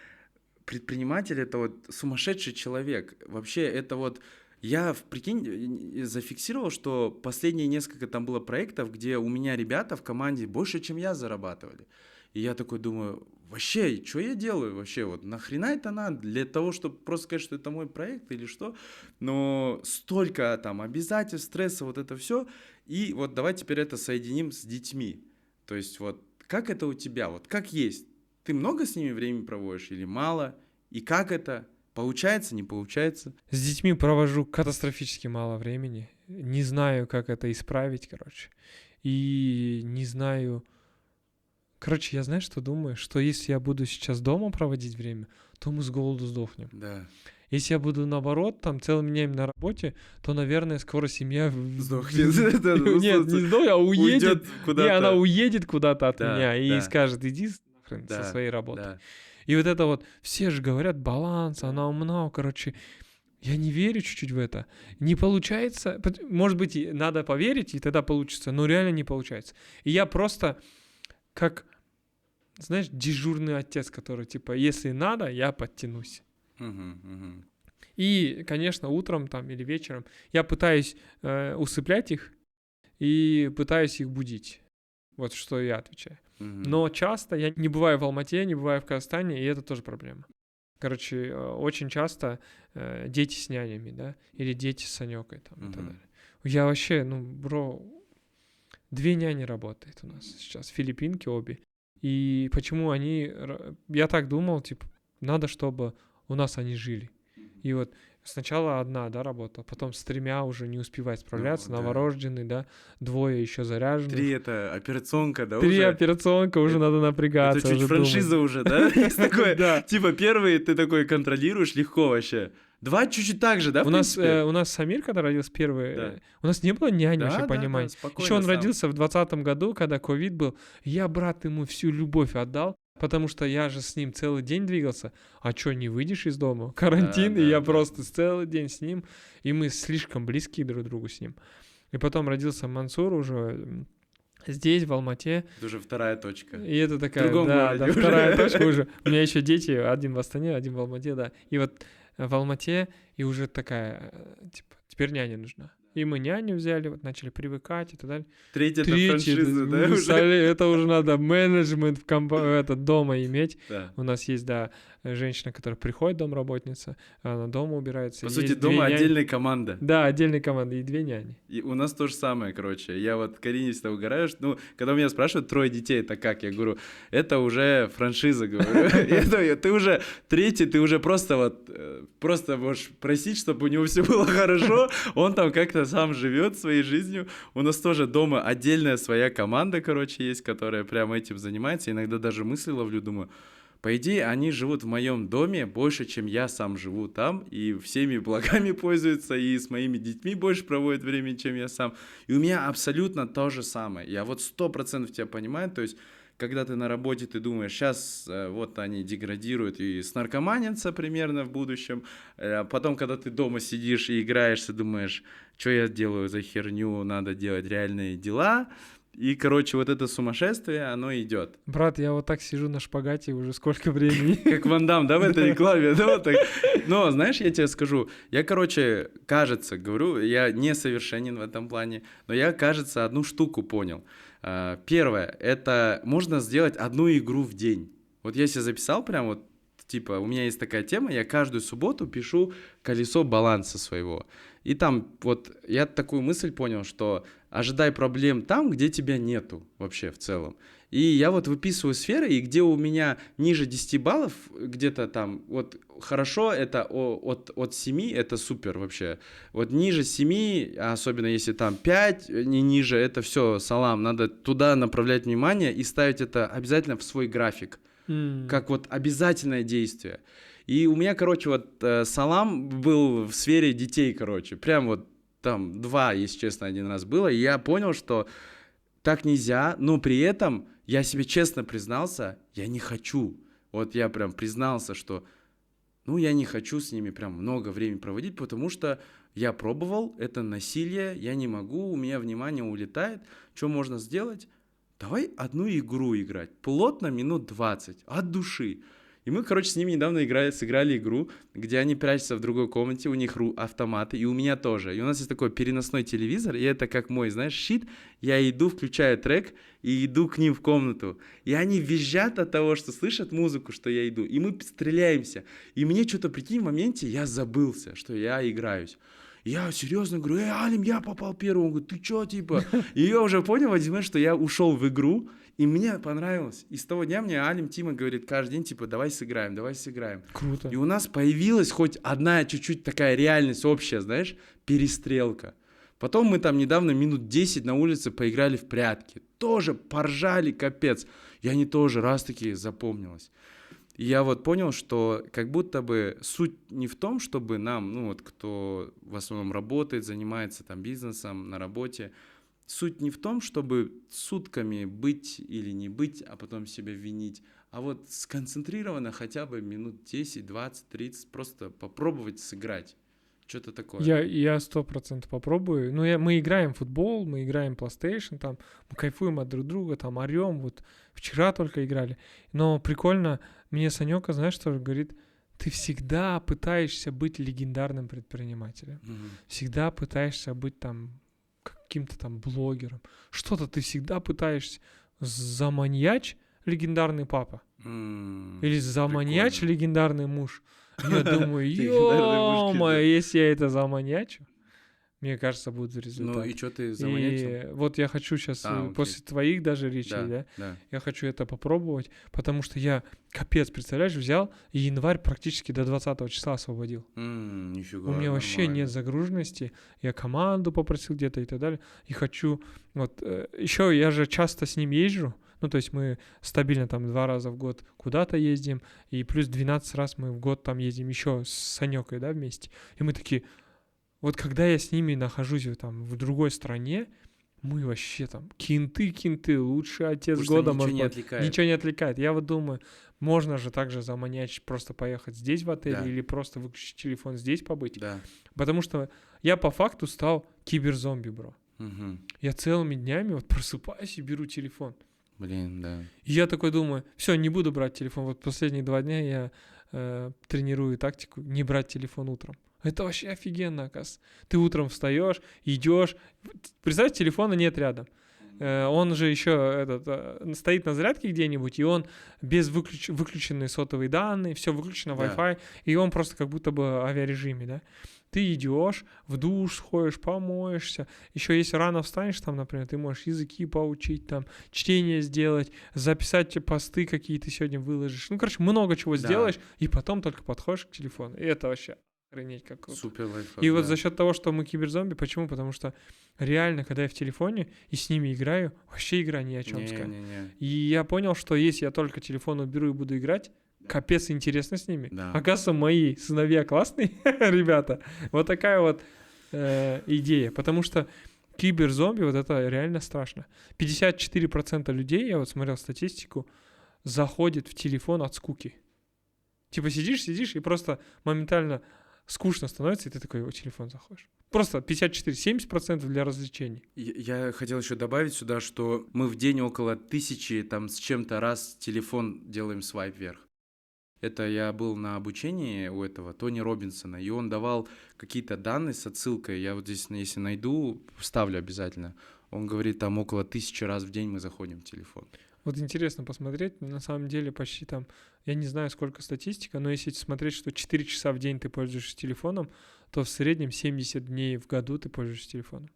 предприниматель — это вот сумасшедший человек. Вообще, это вот... Я, прикинь, зафиксировал, что последние несколько там было проектов, где у меня ребята в команде больше, чем я, зарабатывали. И я такой думаю, вообще, что я делаю вообще? Вот нахрена это надо? Для того, чтобы просто сказать, что это мой проект или что? Но столько там обязательств, стресса, вот это все. И вот давай теперь это соединим с детьми. То есть вот как это у тебя? Вот как есть? Ты много с ними времени проводишь или мало? И как это? Получается, не получается? С детьми провожу катастрофически мало времени. Не знаю, как это исправить, короче. И не знаю... Короче, я знаю, что думаю, что если я буду сейчас дома проводить время, то мы с голоду сдохнем. Да. Если я буду, наоборот, там целыми днями на работе, то, наверное, скоро семья... Сдохнет. Нет, не сдохнет, а уедет. куда-то. Не, она уедет куда-то от Да, меня и да. скажет, иди нахрен со Да, своей работы. да. И вот это вот, все же говорят, баланс, она умна, короче, я не верю чуть-чуть в это. Не получается, может быть, надо поверить, и тогда получится, но реально не получается. И я просто как, знаешь, дежурный отец, который, типа, если надо, я подтянусь. И, конечно, утром там или вечером я пытаюсь усыплять их и пытаюсь их будить. Вот что я отвечаю. Но часто я не бываю в Алмате, не бываю в Казахстане, и это тоже проблема. Короче, очень часто дети с нянями, да, или дети с Санёкой там и так далее. Я вообще, 2 няни работает у нас сейчас, филиппинки обе. И почему они... Я так думал, типа, надо, чтобы у нас они жили. И вот сначала одна, да, работала, потом с 3 уже не успевает справляться, новорожденный, да, 2 еще заряженных. 3 это операционка, да, 3 уже? операционка, уже надо напрягаться. Это чуть франшиза уже, да? Есть такое, да. Типа первый ты такой контролируешь легко вообще. 2 чуть-чуть так же, да, в принципе? У нас Самир, когда родился первый, у нас не было няни, вообще, понимаете. Еще он родился в 2020 году, когда ковид был. Я, брат, ему всю любовь отдал, потому что я же с ним целый день двигался. А что, не выйдешь из дома? Карантин, и я просто целый день с ним, и мы слишком близки друг к другу с ним. И потом родился Мансур уже здесь, в Алмате. Это уже 2 точка. И это такая, да, 2 точка уже. У меня еще дети, один в Астане, один в Алмате, да. И вот в Алмате, и уже такая, типа, теперь няня нужна. И мы няню взяли, вот начали привыкать и так далее. 3 это франшиза, да, уже? Это уже надо менеджмент дома иметь. Да. У нас есть, да, женщина, которая приходит, домработница, она дома убирается. По сути, дома отдельная команда. Да, отдельная команда, и 2 няни. И у нас то же самое, короче. Я вот Карине всегда угораю, что, когда меня спрашивают, 3 детей, это как? Я говорю, это уже франшиза, говорю. Ты уже 3-й, ты уже просто можешь просить, чтобы у него все было хорошо. Он там как-то сам живет своей жизнью. У нас тоже дома отдельная своя команда, короче, есть, которая прям этим занимается. Иногда даже мысли ловлю, думаю, по идее, они живут в моем доме больше, чем я сам живу там, и всеми благами пользуются, и с моими детьми больше проводят времени, чем я сам. И у меня абсолютно то же самое. Я вот 100% тебя понимаю, то есть, когда ты на работе, ты думаешь, сейчас вот они деградируют и снаркоманятся примерно в будущем, потом, когда ты дома сидишь и играешься, думаешь, что я делаю за херню, надо делать реальные дела. И, короче, вот это сумасшествие, оно идет. Брат, я вот так сижу на шпагате уже сколько времени. Как Ван Дам, да, в этой рекламе, да, вот так. Но, знаешь, я тебе скажу, я, короче, кажется, говорю, я несовершенен в этом плане, но я, кажется, одну штуку понял. Первое, это можно сделать 1 игру в день. Вот я себе записал прям вот, типа, у меня есть такая тема, я каждую субботу пишу колесо баланса своего. И там вот я такую мысль понял, что ожидай проблем там, где тебя нету вообще в целом. И я вот выписываю сферы, и где у меня ниже 10 баллов, где-то там, вот хорошо, это от 7, это супер вообще. Вот ниже 7, особенно если там 5, не ниже, это все, салам, надо туда направлять внимание и ставить это обязательно в свой график, как вот обязательное действие. И у меня, короче, вот салам был в сфере детей, короче, прям вот там 2, если честно, 1 раз было, и я понял, что так нельзя, но при этом я себе честно признался, я не хочу. Вот я прям признался, что, ну, я не хочу с ними прям много времени проводить, потому что я пробовал, это насилие, я не могу, у меня внимание улетает. Что можно сделать? Давай одну игру играть, плотно минут 20, от души. И мы, короче, с ними недавно сыграли игру, где они прячутся в другой комнате, у них автоматы, и у меня тоже. И у нас есть такой переносной телевизор, и это как мой, знаешь, щит. Я иду, включаю трек, и иду к ним в комнату. И они визжат от того, что слышат музыку, что я иду. И мы стреляемся. И мне что-то, прикинь, в моменте я забылся, что я играюсь. Я серьезно говорю, Алим, я попал первым. Он говорит, ты чё, типа? И я уже понял в один момент, что я ушел в игру, и мне понравилось. И с того дня мне Алим Тима говорит каждый день, типа, давай сыграем, давай сыграем. Круто. И у нас появилась хоть одна чуть-чуть такая реальность общая, знаешь, перестрелка. Потом мы там недавно минут 10 на улице поиграли в прятки. Тоже поржали, капец. И они тоже раз-таки запомнилось. И я вот понял, что как будто бы суть не в том, чтобы нам, ну вот кто в основном работает, занимается там бизнесом на работе, суть не в том, чтобы сутками быть или не быть, а потом себя винить, а вот сконцентрированно хотя бы минут 10, 20, 30 просто попробовать сыграть. Что-то такое. Я 100% попробую. Ну, мы играем в футбол, мы играем в PlayStation, там, мы кайфуем от друг друга, там, орем. Вот вчера только играли. Но прикольно, мне Санёка, знаешь, что говорит? Ты всегда пытаешься быть легендарным предпринимателем. Всегда пытаешься быть там каким-то там блогером. Что-то ты всегда пытаешься заманьячь легендарный папа. Или заманьячь легендарный муж. Я думаю, ё-моё, если я это заманьячу, мне кажется, будет результат. Ну и что ты заманьячил? И вот я хочу сейчас, после твоих даже речей, да, я хочу это попробовать, потому что я, капец, представляешь, взял и январь практически до 20 числа освободил. Нифига, У меня вообще нет загруженности, я команду попросил где-то и так далее, и хочу, вот, еще я же часто с ним езжу, ну, то есть мы стабильно там 2 раза в год куда-то ездим, и плюс 12 раз мы в год там ездим еще с Санёкой, да, вместе. И мы такие, вот когда я с ними нахожусь там в другой стране, мы вообще там кинты, лучший отец потому года. Ничего не отвлекает. Ничего не отвлекает. Я вот думаю, можно же также заманять, просто поехать здесь в отель или просто выключить телефон здесь побыть. Да. Потому что я по факту стал киберзомби, бро. Я целыми днями вот просыпаюсь и беру телефон. Блин, да. И я такой думаю, все, не буду брать телефон. Вот последние 2 дня я тренирую тактику не брать телефон утром. Это вообще офигенно, оказывается. Ты утром встаешь, идешь. Представь, телефона нет рядом. Он же еще стоит на зарядке где-нибудь, и он без выключенные сотовые данные, все выключено, Wi-Fi, и он просто как будто бы в авиарежиме, да. Ты идешь, в душ сходишь, помоешься. Еще если рано встанешь, там, например, ты можешь языки поучить, там, чтение сделать, записать посты, какие ты сегодня выложишь. Ну, короче, много чего сделаешь, и потом только подходишь к телефону. И это вообще охренеть как круто. Супер лайфхак. И вот за счет того, что мы киберзомби, почему? Потому что реально, когда я в телефоне и с ними играю, вообще игра ни о чем. И я понял, что если я только телефон уберу и буду играть, капец интересно с ними. Да. Оказывается, мои сыновья классные ребята. Вот такая вот идея. Потому что киберзомби, вот это реально страшно. 54% людей, я вот смотрел статистику, заходит в телефон от скуки. Типа сидишь, и просто моментально скучно становится, и ты такой, в телефон заходишь. Просто 54-70% для развлечений. Я хотел еще добавить сюда, что мы в день около 1000 там с чем-то раз телефон делаем свайп вверх. Это я был на обучении у этого Тони Робинсона, и он давал какие-то данные с отсылкой. Я вот здесь, если найду, вставлю обязательно. Он говорит, там около 1000 раз в день мы заходим в телефон. Вот интересно посмотреть, на самом деле почти там, я не знаю, сколько статистика, но если смотреть, что 4 часа в день ты пользуешься телефоном, то в среднем 70 дней в году ты пользуешься телефоном.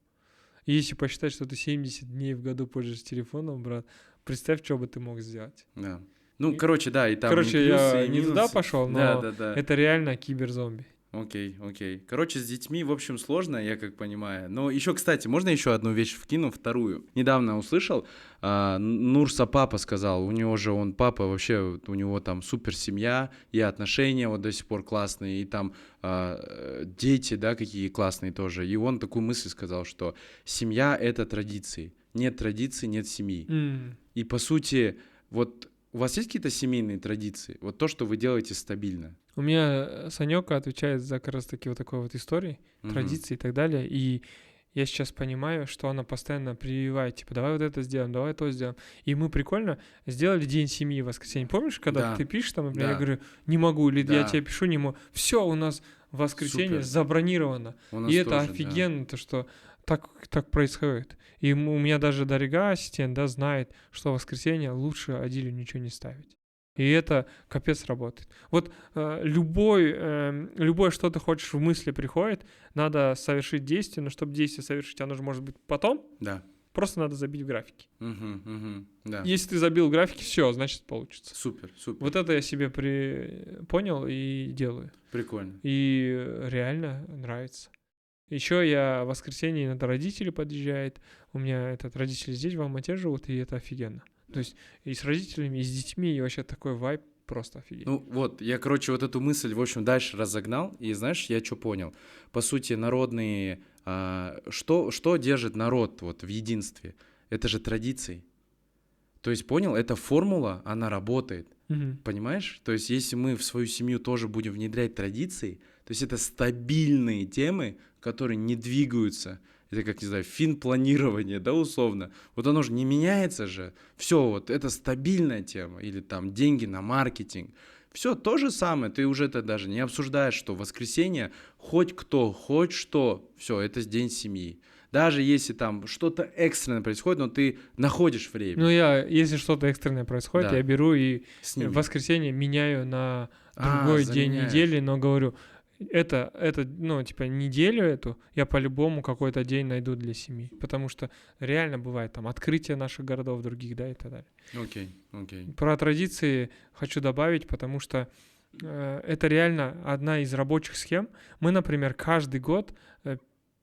И если посчитать, что ты 70 дней в году пользуешься телефоном, брат, представь, что бы ты мог сделать. Да. Ну, короче, да, и там короче, и плюсы, я и не туда пошел, но это реально киберзомби. Окей. Короче, с детьми, в общем, сложно, я как понимаю. Но еще, кстати, можно еще одну вещь вкину, вторую? Недавно услышал, Нурса папа сказал, у него же он папа, вообще у него там супер семья, и отношения вот до сих пор классные, и там дети, да, какие классные тоже. И он такую мысль сказал, что семья — это традиции. нет традиций, нет семьи. М. И по сути, вот у вас есть какие-то семейные традиции? Вот то, что вы делаете стабильно? У меня Санёка отвечает за как раз таки вот такой вот истории, Мгм. традиции и так далее. И я сейчас понимаю, что она постоянно прививает, типа, давай вот это сделаем, давай то сделаем. И мы прикольно сделали день семьи в воскресенье. Помнишь, когда Да. ты пишешь там, например, я Да. говорю, не могу, или я Да. тебе пишу, не могу. Все, у нас в воскресенье Супер. забронировано. У нас И это тоже, да. офигенно, то, что так происходит. И у меня даже Дарига, ассистент, да, знает, что в воскресенье лучше Адилю ничего не ставить. И это капец работает. Вот любое, что ты хочешь в мысли приходит, надо совершить действие, но чтобы действие совершить, оно же может быть потом, Да. просто надо забить в графике. Да. Если ты забил в графике, все, значит получится. Супер. Вот это я себе понял и делаю. Прикольно. И реально нравится. Еще я в воскресенье иногда родители подъезжают. У меня родители здесь, в Алмате живут, и это офигенно. То есть и с родителями, и с детьми, и вообще такой вайб просто офигенно. Ну вот, я, короче, вот эту мысль, в общем, дальше разогнал, и знаешь, я что понял? По сути, народные... что держит народ вот в единстве? Это же традиции. То есть, понял, эта формула, она работает. Мгм. Понимаешь? То есть, если мы в свою семью тоже будем внедрять традиции, то есть это стабильные темы, которые не двигаются. Это как, не знаю, финпланирование, да, условно. Вот оно же не меняется же. Все, вот это стабильная тема. Или там деньги на маркетинг. Все то же самое. Ты уже это даже не обсуждаешь, что в воскресенье хоть кто, хоть что. Все, это день семьи. Даже если там что-то экстренное происходит, но ты находишь время. Ну, если что-то экстренное происходит, Да. я беру и С в ними. воскресенье меняю на другой день заменяешь. недели, но говорю, ну, типа, неделю эту я по-любому какой-то день найду для семьи. Потому что реально бывает там открытие наших городов других, да, и так далее. Окей. Про традиции хочу добавить, потому что это реально одна из рабочих схем. Мы, например, каждый год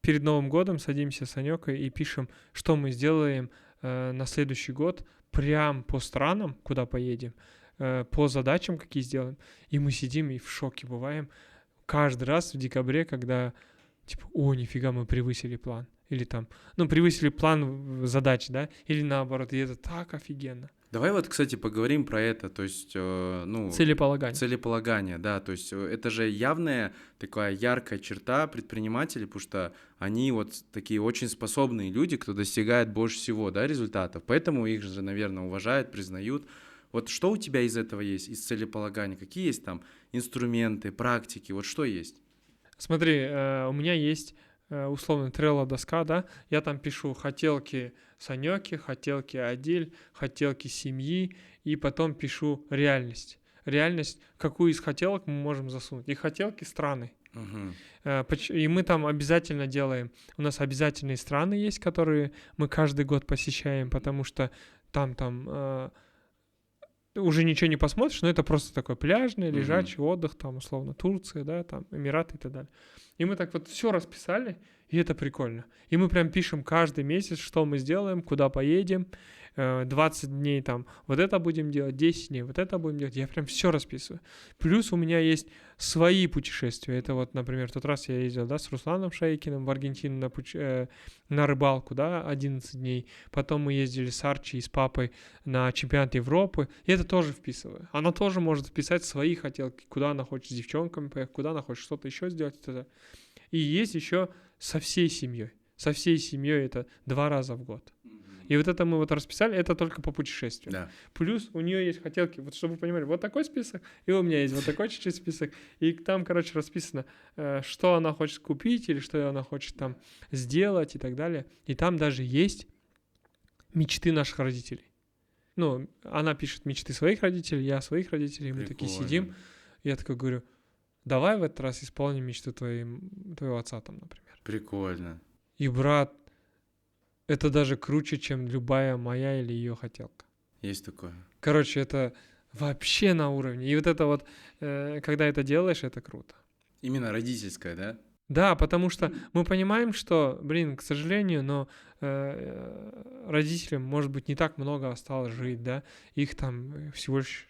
перед Новым годом садимся с Санёкой и пишем, что мы сделаем на следующий год, прям по странам, куда поедем, по задачам, какие сделаем. И мы сидим и в шоке бываем каждый раз в декабре, когда типа, нифига, мы превысили план. Или там, превысили план задач, да? Или наоборот, и это так офигенно. Давай вот, кстати, поговорим про это, то есть, целеполагание, да, то есть это же явная такая яркая черта предпринимателей, потому что они вот такие очень способные люди, кто достигает больше всего, да, результатов, поэтому их же, наверное, уважают, признают. Вот что у тебя из этого есть, из целеполагания? Какие есть там инструменты, практики, вот что есть? Смотри, у меня есть условно Trello-доска, да, я там пишу хотелки Санёки, хотелки Адиль, хотелки семьи, и потом пишу реальность. Реальность, какую из хотелок мы можем засунуть. И хотелки страны. И мы там обязательно делаем, у нас обязательные страны есть, которые мы каждый год посещаем, потому что там уже ничего не посмотришь, но это просто такой пляжный, лежачий отдых, там, условно, Турция, да, там, Эмираты и так далее. И мы так вот все расписали, и это прикольно. И мы прям пишем каждый месяц, что мы сделаем, куда поедем, 20 дней там вот это будем делать, 10 дней вот это будем делать. Я прям все расписываю. Плюс у меня есть свои путешествия. Это вот, например, в тот раз я ездил, да, с Русланом Шейкиным в Аргентину на рыбалку, да, 11 дней. Потом мы ездили с Арчи и с папой на чемпионат Европы. И это тоже вписываю. Она тоже может вписать свои хотелки, куда она хочет с девчонками поехать, куда она хочет что-то еще сделать. И есть еще со всей семьей. Со всей семьей это 2 раза в год. И вот это мы вот расписали, это только по путешествию. Да. Плюс у нее есть хотелки, вот чтобы вы понимали, вот такой список, и у меня есть вот такой чуть-чуть список. И там, короче, расписано, что она хочет купить или что она хочет там сделать и так далее. И там даже есть мечты наших родителей. Ну, она пишет мечты своих родителей, я своих родителей, мы такие сидим. Я такой говорю, давай в этот раз исполним мечту твоего отца там, например. Прикольно. И брат, это даже круче, чем любая моя или ее хотелка. Есть такое. Короче, это вообще на уровне. И вот это вот, когда это делаешь, это круто. Именно родительское, да? Да, потому что мы понимаем, что, к сожалению, но родителям, может быть, не так много осталось жить, да. Их там всего лишь,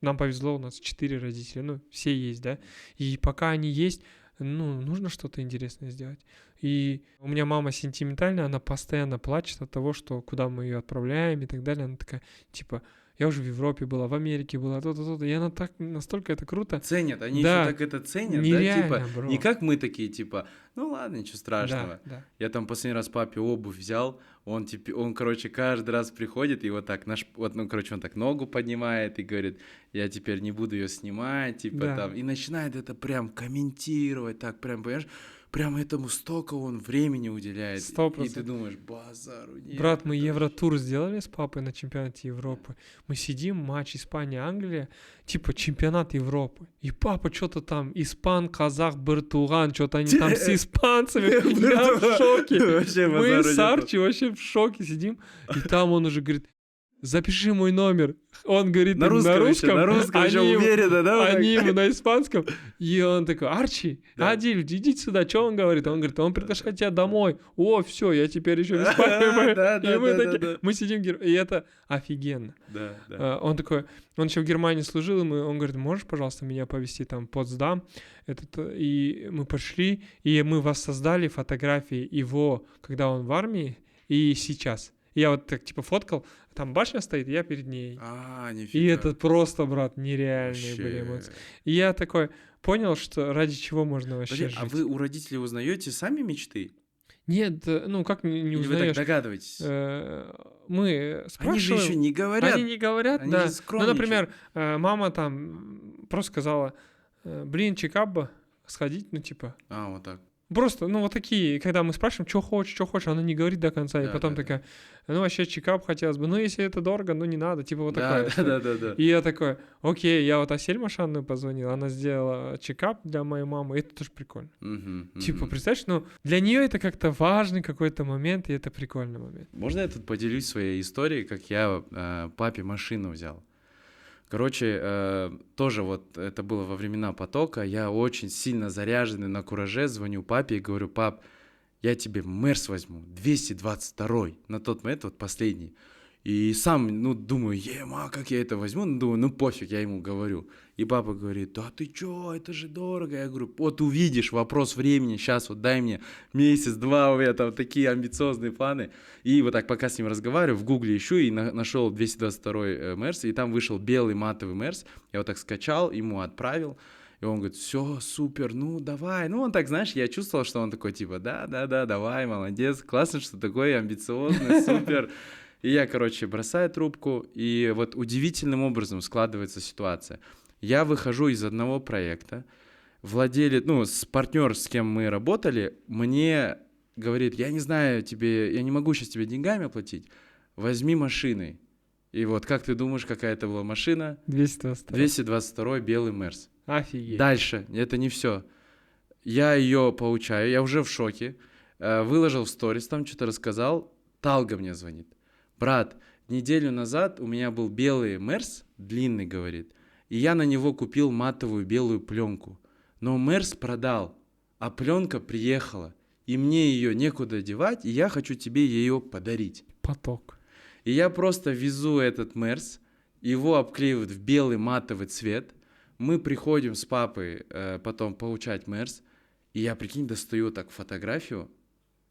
нам повезло, у нас 4 родителя, все есть, да. И пока они есть, нужно что-то интересное сделать. И у меня мама сентиментальная, она постоянно плачет от того, что куда мы ее отправляем и так далее. Она такая, типа, я уже в Европе была, в Америке была, то-то, то-то. И она так, настолько это круто. Ценят, они Да, еще так это ценят, нереально, да, типа, бро. не как мы такие, типа, ну ладно, ничего страшного. Да. Я там последний раз папе обувь взял, он, короче, каждый раз приходит и вот так, он так ногу поднимает и говорит, я теперь не буду ее снимать, типа Да. там, и начинает это прям комментировать, так прям, понимаешь, прям этому столько он времени уделяет. 100%. И ты думаешь, базару нет. Брат, мы Евротур сделали с папой на чемпионате Европы. Мы сидим, матч Испания-Англия, типа чемпионат Европы. И папа что-то там, испан, казах, бертуган, что-то они там с испанцами. Я в шоке. Мы с Арчи вообще в шоке сидим. И там он уже говорит, запиши мой номер. Он говорит на русском, еще уверенно, да? Они ему на испанском. И он такой, Арчи, Адиль, иди сюда, что он говорит? Он говорит, он приглашает тебя домой. О, все, я теперь еще в Испании. И мы такие, мы сидим, и это офигенно. Да. Он такой, он еще в Германии служил, и он говорит, можешь, пожалуйста, меня повезти там в Потсдам? И мы пошли, и мы воссоздали фотографии его, когда он в армии, и сейчас. Я вот так, типа, фоткал, там башня стоит, и я перед ней. Нифига. И это просто, брат, нереальные были эмоции. И я такой понял, что ради чего можно вообще жить. А вы у родителей узнаете сами мечты? Нет, как не Или узнаешь? вы так догадываетесь? Мы спрашиваем. Они же еще не говорят. Они не говорят, Они да. же Ну, например, мама там просто сказала, блин, чекабба, сходить, ну, типа. Вот так. Просто, вот такие, когда мы спрашиваем, что хочешь, она не говорит до конца, и потом такая, вообще чекап хотелось бы, если это дорого, не надо, типа вот такое. Да. И я такой, окей, я вот Асель Машанную позвонил, она сделала чекап для моей мамы, и это тоже прикольно. Типа, представляешь, для нее это как-то важный какой-то момент, и это прикольный момент. Можно я тут поделюсь своей историей, как я папе машину взял? Короче, тоже вот это было во времена потока, я очень сильно заряженный на кураже, звоню папе и говорю, пап, я тебе Мерс возьму, 222-й, на тот момент вот последний. И сам, думаю, как я это возьму? Думаю, пофиг, я ему говорю. И папа говорит, да ты чё, это же дорого. Я говорю, вот увидишь, вопрос времени, сейчас вот дай мне месяц-два, у меня там такие амбициозные планы. И вот так пока с ним разговариваю, в гугле ищу и нашел 222-й Мерс, и там вышел белый матовый Мерс. Я вот так скачал, ему отправил. И он говорит, все, супер, давай. Он так, знаешь, я чувствовал, что он такой, типа, да, давай, молодец, классно, что такой амбициозный, супер. И я, бросаю трубку, и вот удивительным образом складывается ситуация. Я выхожу из одного проекта, владелец, партнер, с кем мы работали, мне говорит, я не знаю я не могу сейчас тебе деньгами оплатить, возьми машиной. И вот как ты думаешь, какая это была машина? 222 белый Мерс. Офигеть. Дальше, это не все. Я ее получаю, я уже в шоке, выложил в сторис, там что-то рассказал, Талга мне звонит. Брат, неделю назад у меня был белый Мерс, длинный, говорит, и я на него купил матовую белую пленку. Но Мерс продал, а пленка приехала, и мне ее некуда девать, и я хочу тебе ее подарить. Поток. И я просто везу этот Мерс, его обклеивают в белый матовый цвет, мы приходим с папой потом получать Мерс, и я, прикинь, достаю так фотографию,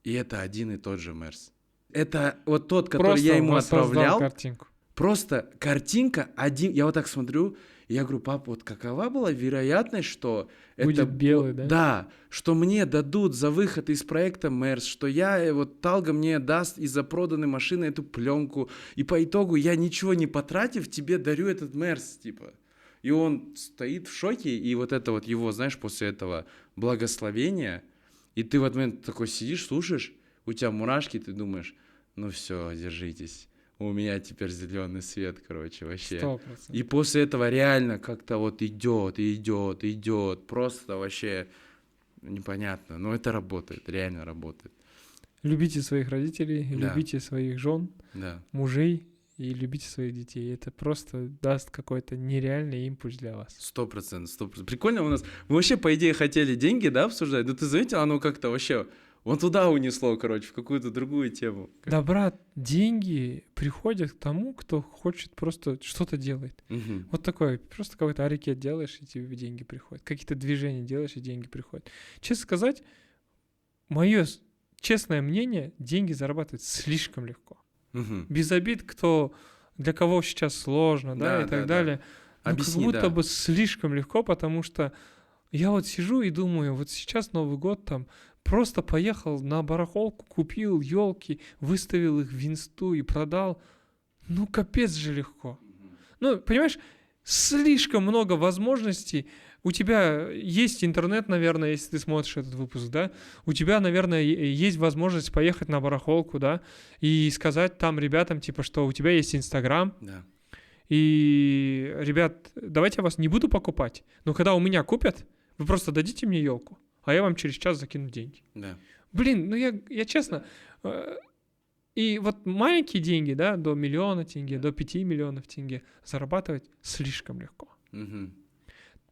и это один и тот же Мерс. Это вот тот, который просто я ему отправлял. Картинку. Просто картинка один. Я вот так смотрю, и я говорю, пап, вот какова была вероятность, что будет это белый, да? Да, что мне дадут за выход из проекта Мерс, что Талга мне даст из-за проданной машины эту пленку, и по итогу я ничего не потратив, тебе дарю этот Мерс, типа. И он стоит в шоке, и вот это вот его, знаешь, после этого благословения, и ты в этот момент такой сидишь, слушаешь, у тебя мурашки, ты думаешь, все, держитесь, у меня теперь зеленый свет, вообще. 100%. И после этого реально как-то вот идет, просто вообще непонятно, но это работает, реально работает. Любите своих родителей, да. Любите своих жен, да. мужей и любите своих детей. Это просто даст какой-то нереальный импульс для вас. 100%. Прикольно у нас. Мы вообще, по идее, хотели деньги, да, обсуждать, но ты заметил, оно как-то вообще Он туда унесло, короче, в какую-то другую тему. Да, брат, деньги приходят к тому, кто хочет просто что-то делать. Мгм. Вот такое, просто какой-то арикет делаешь, и тебе деньги приходят. Какие-то движения делаешь, и деньги приходят. Честно сказать, мое честное мнение, деньги зарабатывать слишком легко. Мгм. Без обид, для кого сейчас сложно, да, Да, и так да, да. далее. Ну, как Объясни, будто да. бы слишком легко, потому что я вот сижу и думаю, вот сейчас Новый год там, просто поехал на барахолку, купил елки, выставил их в инсту и продал. Ну, капец же легко. Ну, понимаешь, слишком много возможностей. У тебя есть интернет, наверное, если ты смотришь этот выпуск, да? У тебя, наверное, есть возможность поехать на барахолку, да? И сказать там ребятам, типа, что у тебя есть Инстаграм, Да. и, ребят, давайте я вас не буду покупать, но когда у меня купят, вы просто дадите мне елку, а я вам через час закину деньги. Да. Блин, ну я честно... И вот маленькие деньги, да, до 1 миллиона тенге, до 5 миллионов тенге зарабатывать слишком легко. Мгм.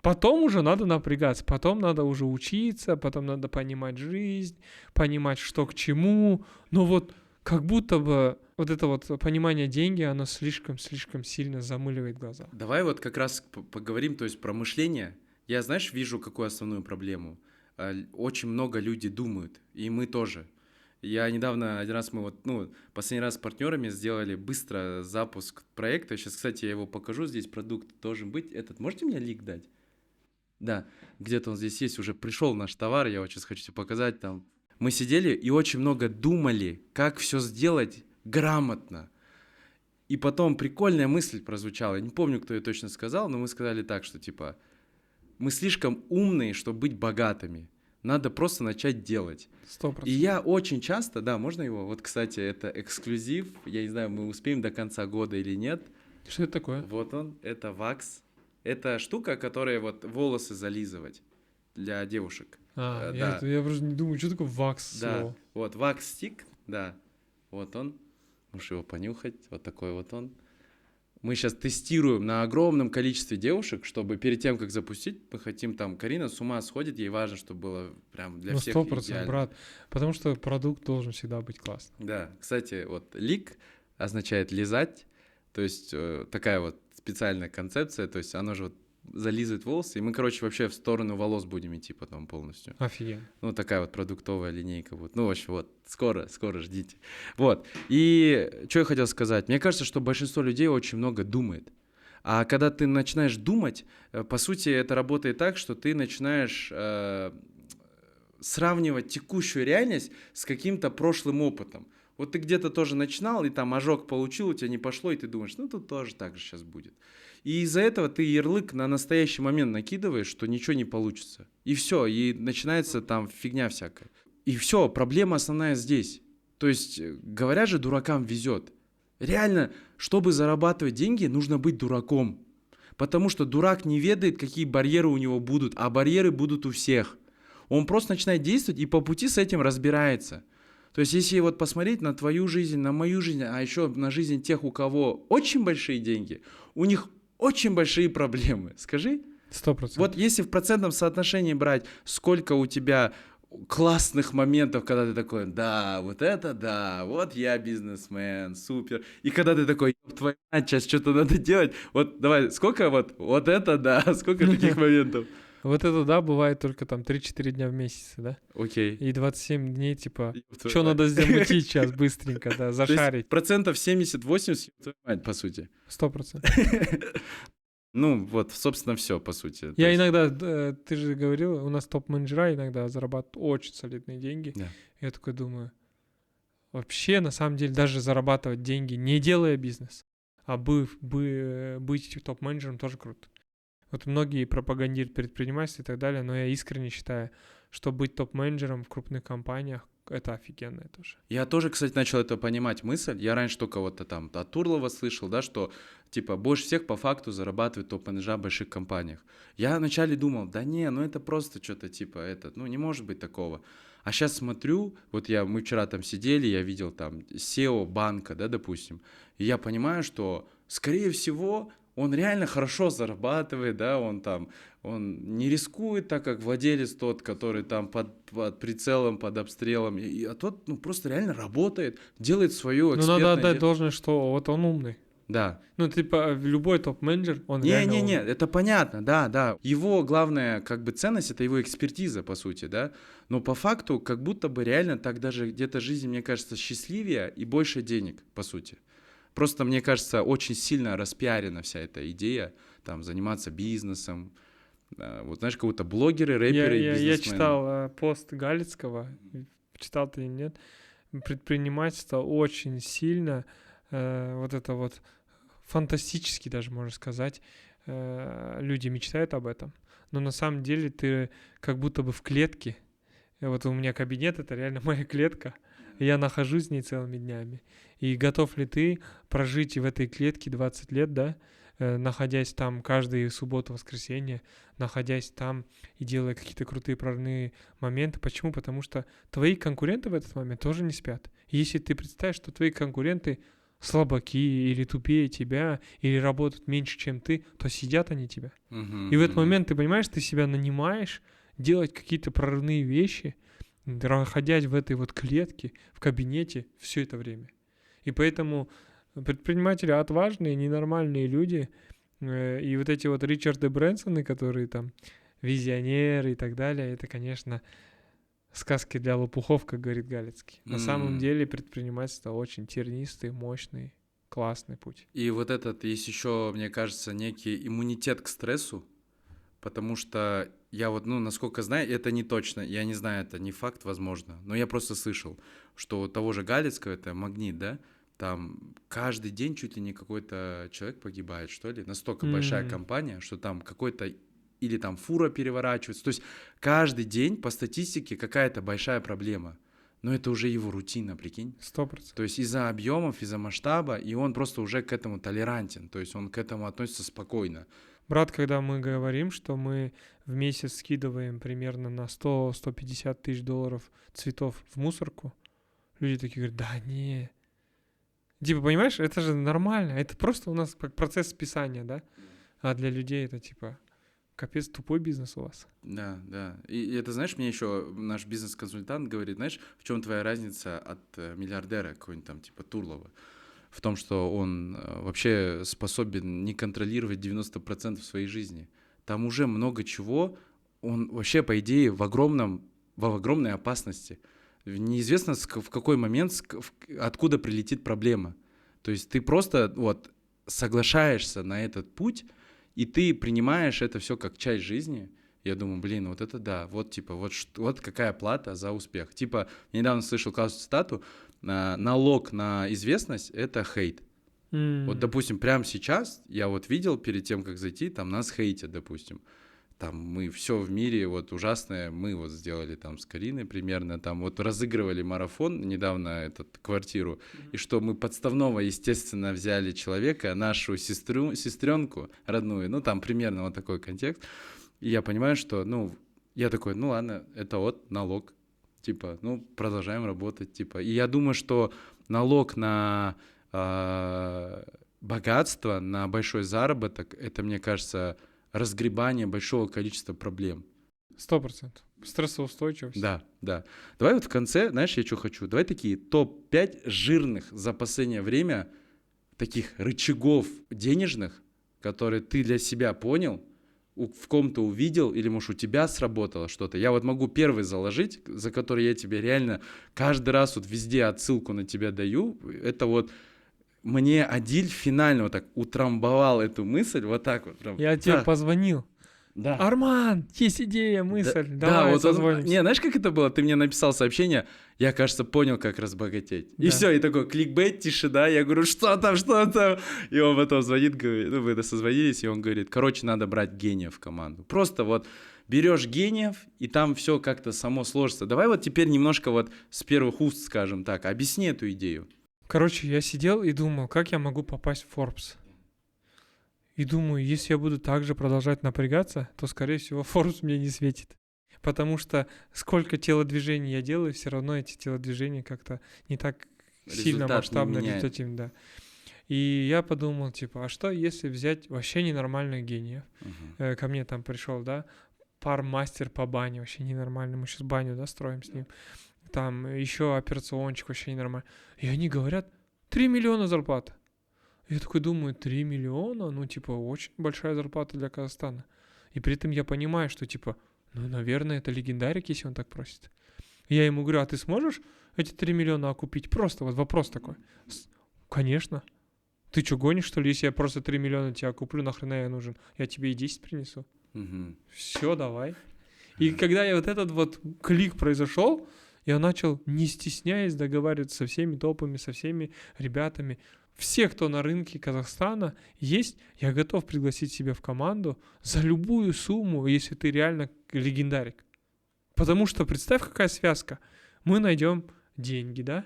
Потом уже надо напрягаться, потом надо уже учиться, потом надо понимать жизнь, понимать, что к чему. Но вот как будто бы вот это вот понимание деньги, оно слишком сильно замыливает глаза. Давай вот как раз поговорим, то есть про мышление. Я, знаешь, вижу какую основную проблему. Очень много людей думают, и мы тоже. Я недавно, один раз последний раз с партнерами сделали быстро запуск проекта. Сейчас, кстати, я его покажу, здесь продукт должен быть. Можете мне лик дать? Да, где-то он здесь есть, уже пришел наш товар, я вот сейчас хочу тебе показать там. Мы сидели и очень много думали, как все сделать грамотно. И потом прикольная мысль прозвучала, я не помню, кто ее точно сказал, но мы сказали так, что типа, мы слишком умные, чтобы быть богатыми. Надо просто начать делать. 100%. И я очень часто, да, можно его? Вот, кстати, это эксклюзив. Я не знаю, мы успеем до конца года или нет. Что это такое? Вот он, это вакс. Это штука, которая вот волосы зализывать для девушек. Да. Да, Я просто не думаю, что такое вакс да. слово. Вот вакс-стик, да. Вот он. Можешь его понюхать. Вот такой вот он. Мы сейчас тестируем на огромном количестве девушек, чтобы перед тем, как запустить, мы хотим там, Карина с ума сходит, ей важно, чтобы было прям для Ну, всех 100%, идеально. брат. Потому что продукт должен всегда быть классным. Да, кстати, вот лик означает лизать, то есть такая вот специальная концепция, то есть оно же вот зализывает волосы, и мы, короче, вообще в сторону волос будем идти потом полностью. Офигенно. Ну, такая вот продуктовая линейка будет. Ну, в общем, вот, скоро ждите. Вот, и что я хотел сказать. Мне кажется, что большинство людей очень много думает. А когда ты начинаешь думать, по сути, это работает так, что ты начинаешь сравнивать текущую реальность с каким-то прошлым опытом. Вот ты где-то тоже начинал, и там ожог получил, у тебя не пошло, и ты думаешь, ну, тут тоже так же сейчас будет. И из-за этого ты ярлык на настоящий момент накидываешь, что ничего не получится. И все, и начинается там фигня всякая. И все, проблема основная здесь. То есть, говорят же, дуракам везет. Реально, чтобы зарабатывать деньги, нужно быть дураком. Потому что дурак не ведает, какие барьеры у него будут, а барьеры будут у всех. Он просто начинает действовать и по пути с этим разбирается. То есть, если вот посмотреть на твою жизнь, на мою жизнь, а еще на жизнь тех, у кого очень большие деньги, у них очень большие проблемы. Скажи? 100%. Вот если в процентном соотношении брать, сколько у тебя классных моментов, когда ты такой, да, вот я бизнесмен, супер. И когда ты такой, твоя мать, сейчас что-то надо делать, вот давай, сколько вот это да, сколько таких моментов? Вот это, да, бывает только там 3-4 дня в месяц, да? Окей. И 27 дней, типа, Ёб твою что мать. надо замутить сейчас быстренько, да, То есть зашарить. процентов 70-80, твою мать, по сути. 100%. Ну, вот, собственно, все, по сути. То Я есть- иногда, ты же говорил, у нас топ-менеджера иногда зарабатывают очень солидные деньги. Да. Я такой думаю, вообще, на самом деле, даже зарабатывать деньги, не делая бизнес, а быть топ-менеджером тоже круто. Вот многие пропагандируют предпринимательство и так далее, но я искренне считаю, что быть топ-менеджером в крупных компаниях — это офигенно тоже. Я тоже, кстати, начал это понимать мысль. Я раньше только вот там от Турлова слышал, да, что типа больше всех по факту зарабатывают топ-менеджера в больших компаниях. Я вначале думал, да не, ну это просто что-то типа ну не может быть такого. А сейчас смотрю, вот мы вчера там сидели, я видел там SEO банка, да, допустим, и я понимаю, что, скорее всего, он реально хорошо зарабатывает, да, он не рискует, так как владелец тот, который там под прицелом, под обстрелом, а тот, ну, просто реально работает, делает свое Ну, надо экспертное отдать дело. должное, что вот он умный. Да. Ну, типа, любой топ-менеджер, он реально Не-не-не, умный. это понятно, да. Его главная, как бы, ценность — это его экспертиза, по сути, да. Но по факту, как будто бы реально так даже где-то жизнь, мне кажется, счастливее и больше денег, по сути. Просто, мне кажется, очень сильно распиарена вся эта идея, там, заниматься бизнесом. Вот знаешь, как будто блогеры, рэперы и Я бизнесмены. читал пост Галицкого, читал ты или нет, предпринимательство очень сильно, вот это вот фантастически даже, можно сказать, люди мечтают об этом, но на самом деле ты как будто бы в клетке. Вот у меня кабинет — это реально моя клетка, я нахожусь в ней целыми днями. И готов ли ты прожить в этой клетке 20 лет, да, находясь там каждую субботу, воскресенье, находясь там и делая какие-то крутые прорывные моменты. Почему? Потому что твои конкуренты в этот момент тоже не спят. Если ты представишь, что твои конкуренты слабаки или тупее тебя, или работают меньше, чем ты, то сидят они тебя. И в этот момент ты понимаешь, ты себя нанимаешь делать какие-то прорывные вещи, находясь в этой вот клетке, в кабинете все это время. И поэтому предприниматели отважные, ненормальные люди. И вот эти вот Ричарды Брэнсоны, которые там визионеры и так далее, это, конечно, сказки для лопухов, как говорит Галицкий. На самом деле предпринимательство очень тернистый, мощный, классный путь. И вот этот есть еще, мне кажется, некий иммунитет к стрессу, потому что я вот, ну, насколько знаю, это не точно, я не знаю, это не факт, возможно, но я просто слышал, что у того же Галицкого, это «Магнит», да, там каждый день чуть ли не какой-то человек погибает, что ли, настолько большая компания, что там какой-то или там фура переворачивается, то есть каждый день по статистике какая-то большая проблема, но это уже его рутина, прикинь. 100%. То есть из-за объемов, из-за масштаба, и он просто уже к этому толерантен, то есть он к этому относится спокойно. Брат, когда мы говорим, что мы в месяц скидываем примерно на 100-150 тысяч долларов цветов в мусорку, люди такие говорят, да не. Типа, понимаешь, это же нормально, это просто у нас как процесс списания, да? А для людей это типа, капец, тупой бизнес у вас. Да. И это, знаешь, мне еще наш бизнес-консультант говорит, знаешь, в чем твоя разница от миллиардера какой-нибудь там, типа Турлова? В том, что он вообще способен не контролировать 90% своей жизни. Там уже много чего, он вообще, по идее, в огромной опасности. Неизвестно, в какой момент, откуда прилетит проблема. То есть ты просто вот соглашаешься на этот путь, и ты принимаешь это все как часть жизни. Я думаю, блин, вот это да, вот типа, вот какая плата за успех. Типа, я недавно слышал классную цитату, налог на известность — это хейт. Вот, допустим, прямо сейчас я вот видел перед тем, как зайти, там нас хейтят, допустим. Там мы все в мире вот ужасное, мы вот сделали там с Кариной примерно, там вот разыгрывали марафон недавно, квартиру, и что мы подставного, естественно, взяли человека, нашу сестренку родную, ну там примерно вот такой контекст. И я понимаю, что, я такой, ладно, это вот налог, типа, продолжаем работать, типа. И я думаю, что налог на богатство, на большой заработок, это, мне кажется, разгребание большого количества проблем. 100%. Стрессоустойчивость. Да. Давай вот в конце, знаешь, я что хочу? Давай такие топ-5 жирных за последнее время таких рычагов денежных, которые ты для себя понял, в ком-то увидел, или, может, у тебя сработало что-то. Я вот могу первый заложить, за который я тебе реально каждый раз вот везде отсылку на тебя даю. Это вот мне Адиль финально вот так утрамбовал эту мысль, вот так вот. Прям. Я тебе позвонил. Да. Арман, есть идея, мысль, давай вот созвонимся. Не, знаешь, как это было? Ты мне написал сообщение, я, кажется, понял, как разбогатеть. Да. И все, и такой кликбейт, тишина, я говорю, что там? И он потом звонит, говорит, вы созвонились, и он говорит, короче, надо брать гениев в команду. Просто вот берешь гениев, и там все как-то само сложится. Давай вот теперь немножко вот с первых уст, скажем так, объясни эту идею. Короче, я сидел и думал, как я могу попасть в Forbes. И думаю, если я буду также продолжать напрягаться, то, скорее всего, Forbes мне не светит. Потому что сколько телодвижений я делаю, все равно эти телодвижения как-то не так сильно масштабно, результативно, да. И я подумал, типа, а что если взять вообще ненормальных гениев? Мгм. Ко мне там пришел, да, пармастер по бане, вообще ненормальный, мы сейчас баню, да, строим с ним. Там еще операциончик вообще ненормальный. И они говорят, 3 миллиона зарплата. Я такой думаю, 3 миллиона? Ну, типа, очень большая зарплата для Казахстана. И при этом я понимаю, что, типа, ну, наверное, это легендарик, если он так просит. И я ему говорю, а ты сможешь эти 3 миллиона окупить? Просто вот вопрос такой. Конечно. Ты что, гонишь, что ли? Если я просто 3 миллиона тебя куплю, нахрена я нужен? Я тебе и 10 принесу. Мгм. Все, давай. И когда я вот этот вот клик произошел, я начал, не стесняясь, договариваться со всеми топами, со всеми ребятами. Все, кто на рынке Казахстана есть, я готов пригласить себя в команду за любую сумму, если ты реально легендарик. Потому что представь, какая связка. Мы найдем деньги, да?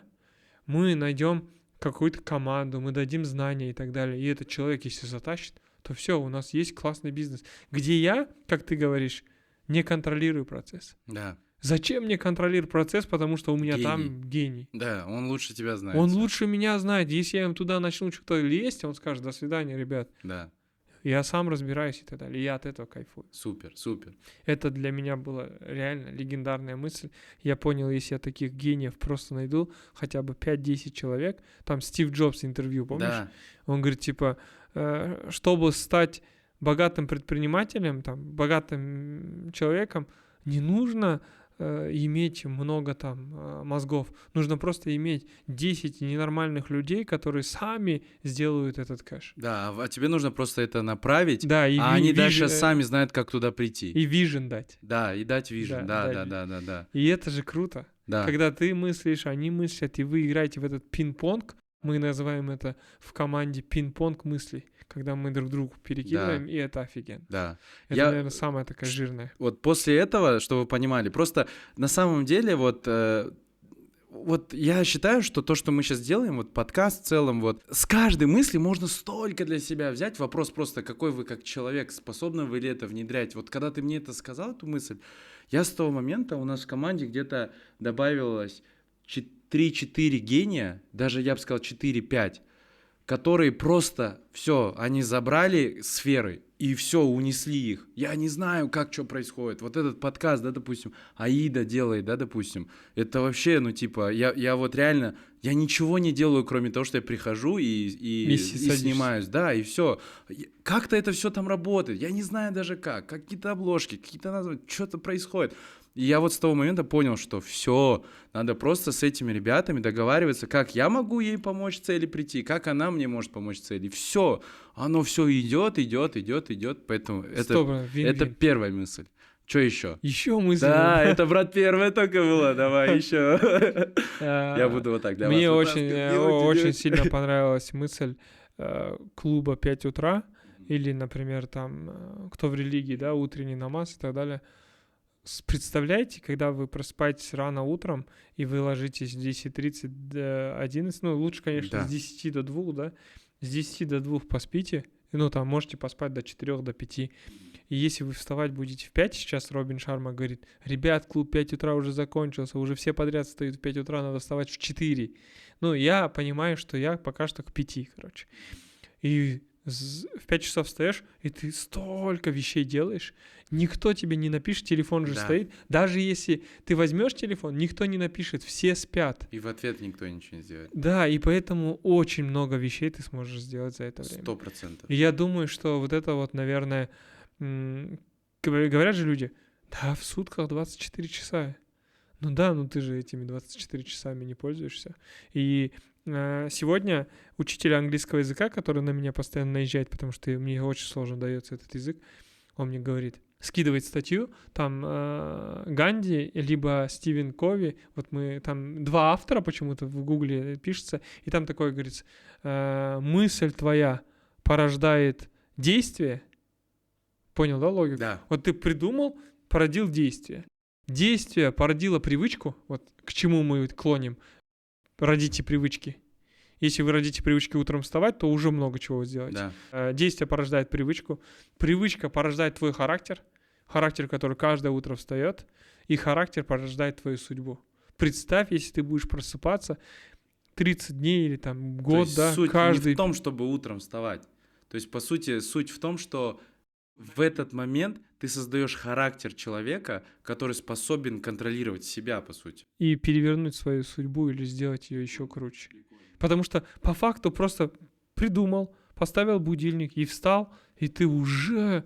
Мы найдем какую-то команду, мы дадим знания и так далее. И этот человек, если затащит, то все, у нас есть классный бизнес. Где я, как ты говоришь, не контролирую процесс. Да. Зачем мне контролировать процесс, потому что у меня Гений. там гений. Да, он лучше тебя знает. Он всё. лучше меня знает. Если я им туда начну что-то лезть, он скажет, до свидания, ребят. Да, Я сам разбираюсь и так далее. Я от этого кайфую. супер, супер. Это для меня была реально легендарная мысль. Я понял, если я таких гениев просто найду, хотя бы 5-10 человек, там Стив Джобс интервью, помнишь? Да, Он говорит, типа, чтобы стать богатым предпринимателем, там, богатым человеком, не нужно иметь много там мозгов. Нужно просто иметь 10 ненормальных людей, которые сами сделают этот кэш. да, а тебе нужно просто это направить, Да, и а они дальше вижен- сами знают, как туда прийти. и вижен дать. Да, и дать вижен. Да, Да, дать да, да, да, да. И это же круто. Да. Когда ты мыслишь, они мыслят, и вы играете в этот пинг-понг. Мы называем это в команде пинг-понг мыслей, когда мы друг другу перекидываем, и это офигенно. Да. Это, Я- наверное, самая такая жирная. Вот после этого, что вы понимали, просто на самом деле вот я считаю, что то, что мы сейчас делаем, вот подкаст в целом, вот с каждой мысли можно столько для себя взять. Вопрос просто, какой вы как человек, способны вы ли это внедрять. Вот когда ты мне это сказал, эту мысль, я с того момента, у нас в команде где-то добавилось 3-4 гения, даже я бы сказал 4-5, которые просто все, они забрали сферы и все, унесли их. Я не знаю, как что происходит. Вот этот подкаст, да, допустим, Аида делает, да, допустим, это вообще, ну, типа, я вот реально, я ничего не делаю, кроме того, что я прихожу и садишься. снимаюсь, да, и все. Как-то это все там работает, я не знаю даже как, какие-то обложки, какие-то названия, что-то происходит. И я вот с того момента понял, что все, надо просто с этими ребятами договариваться, как я могу ей помочь цели прийти, как она мне может помочь цели. Все, оно все идет. Поэтому это первая мысль. Что еще? Еще мысль. Да, это, брат, первая только была. Давай еще. Я буду вот так для Мне вас очень, вытаскивать, очень делать. сильно понравилась мысль клуба 5 утра, или, например, там, кто в религии, да, утренний намаз и так далее. Представляете, когда вы просыпаетесь рано утром, и вы ложитесь в 10:30 до 11, ну, лучше, конечно, Да. с 10 до 2, да, с 10 до 2 поспите, ну, там, можете поспать до 4, до 5. И если вы вставать будете в 5, сейчас Робин Шарма говорит, ребят, клуб 5 утра уже закончился, уже все подряд встают в 5 утра, надо вставать в 4. Ну, я понимаю, что я пока что к 5, короче. И в 5 часов встаешь, и ты столько вещей делаешь, никто тебе не напишет, телефон же Да. стоит. Даже если ты возьмешь телефон, никто не напишет, все спят. И в ответ никто ничего не сделает. Да, и поэтому очень много вещей ты сможешь сделать за это время. 100%. И я думаю, что вот это вот, наверное, говорят же люди, да, в сутках 24 часа. Ну да, ну ты же этими 24 часами не пользуешься. И сегодня учитель английского языка, который на меня постоянно наезжает, потому что мне очень сложно дается этот язык, он мне говорит, скидывает статью, там Ганди, либо Стивен Кови, вот мы там два автора почему-то в Гугле пишется, и там такое говорится, мысль твоя порождает действие. Понял, да, логику? Да. Вот ты придумал, породил действие. Действие породило привычку, вот к чему мы клоним, родите привычки. Если вы родите привычки утром вставать, то уже много чего вы сделаете. Да. Действие порождает привычку, привычка порождает твой характер, который каждое утро встает, и характер порождает твою судьбу. Представь, если ты будешь просыпаться, 30 дней или там год, То есть да, суть каждый... не в том, чтобы утром вставать. То есть, по сути, суть в том, что в этот момент ты создаешь характер человека, который способен контролировать себя, по сути. И перевернуть свою судьбу или сделать ее еще круче. Потому что по факту просто придумал, поставил будильник и встал, и ты уже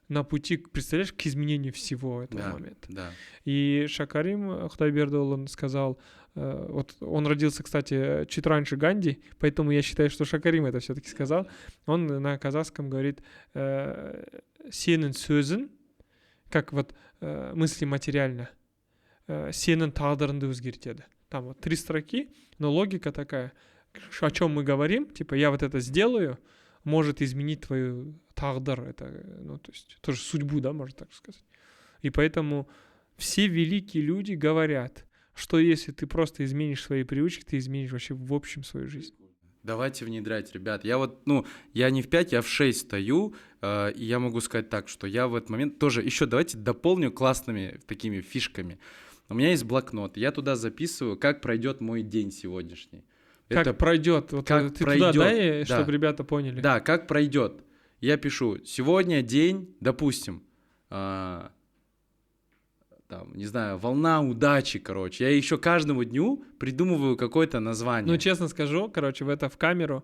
на пути, представляешь, к изменению всего этого момента. Да. И Шакарим Худайбердиұлы, он сказал, вот он родился, кстати, чуть раньше Ганди, поэтому я считаю, что Шакарим это все-таки сказал. Он на казахском говорит «сенің сөзің», как вот мысли материально, «сенің тағдырыңды өзгертеді». Там вот 3 строки, но логика такая, о чем мы говорим, типа я вот это сделаю, может изменить твою тагдыр, это, ну, то есть тоже судьбу, да, можно так сказать. И поэтому все великие люди говорят, что если ты просто изменишь свои привычки, ты изменишь вообще в общем свою жизнь. Давайте внедрять, ребят. Я вот, я не в 5, я в 6 стою, и я могу сказать так, что я в этот момент тоже, еще давайте дополню классными такими фишками. У меня есть блокнот, я туда записываю, как пройдет мой день сегодняшний. Как это пройдет? Вот как ты пройдет, туда дай, да. чтобы ребята поняли. Да, как пройдет. Я пишу, сегодня день, допустим, там, не знаю, волна удачи, короче. Я еще каждому дню придумываю какое-то название. Ну, честно скажу, короче, в камеру,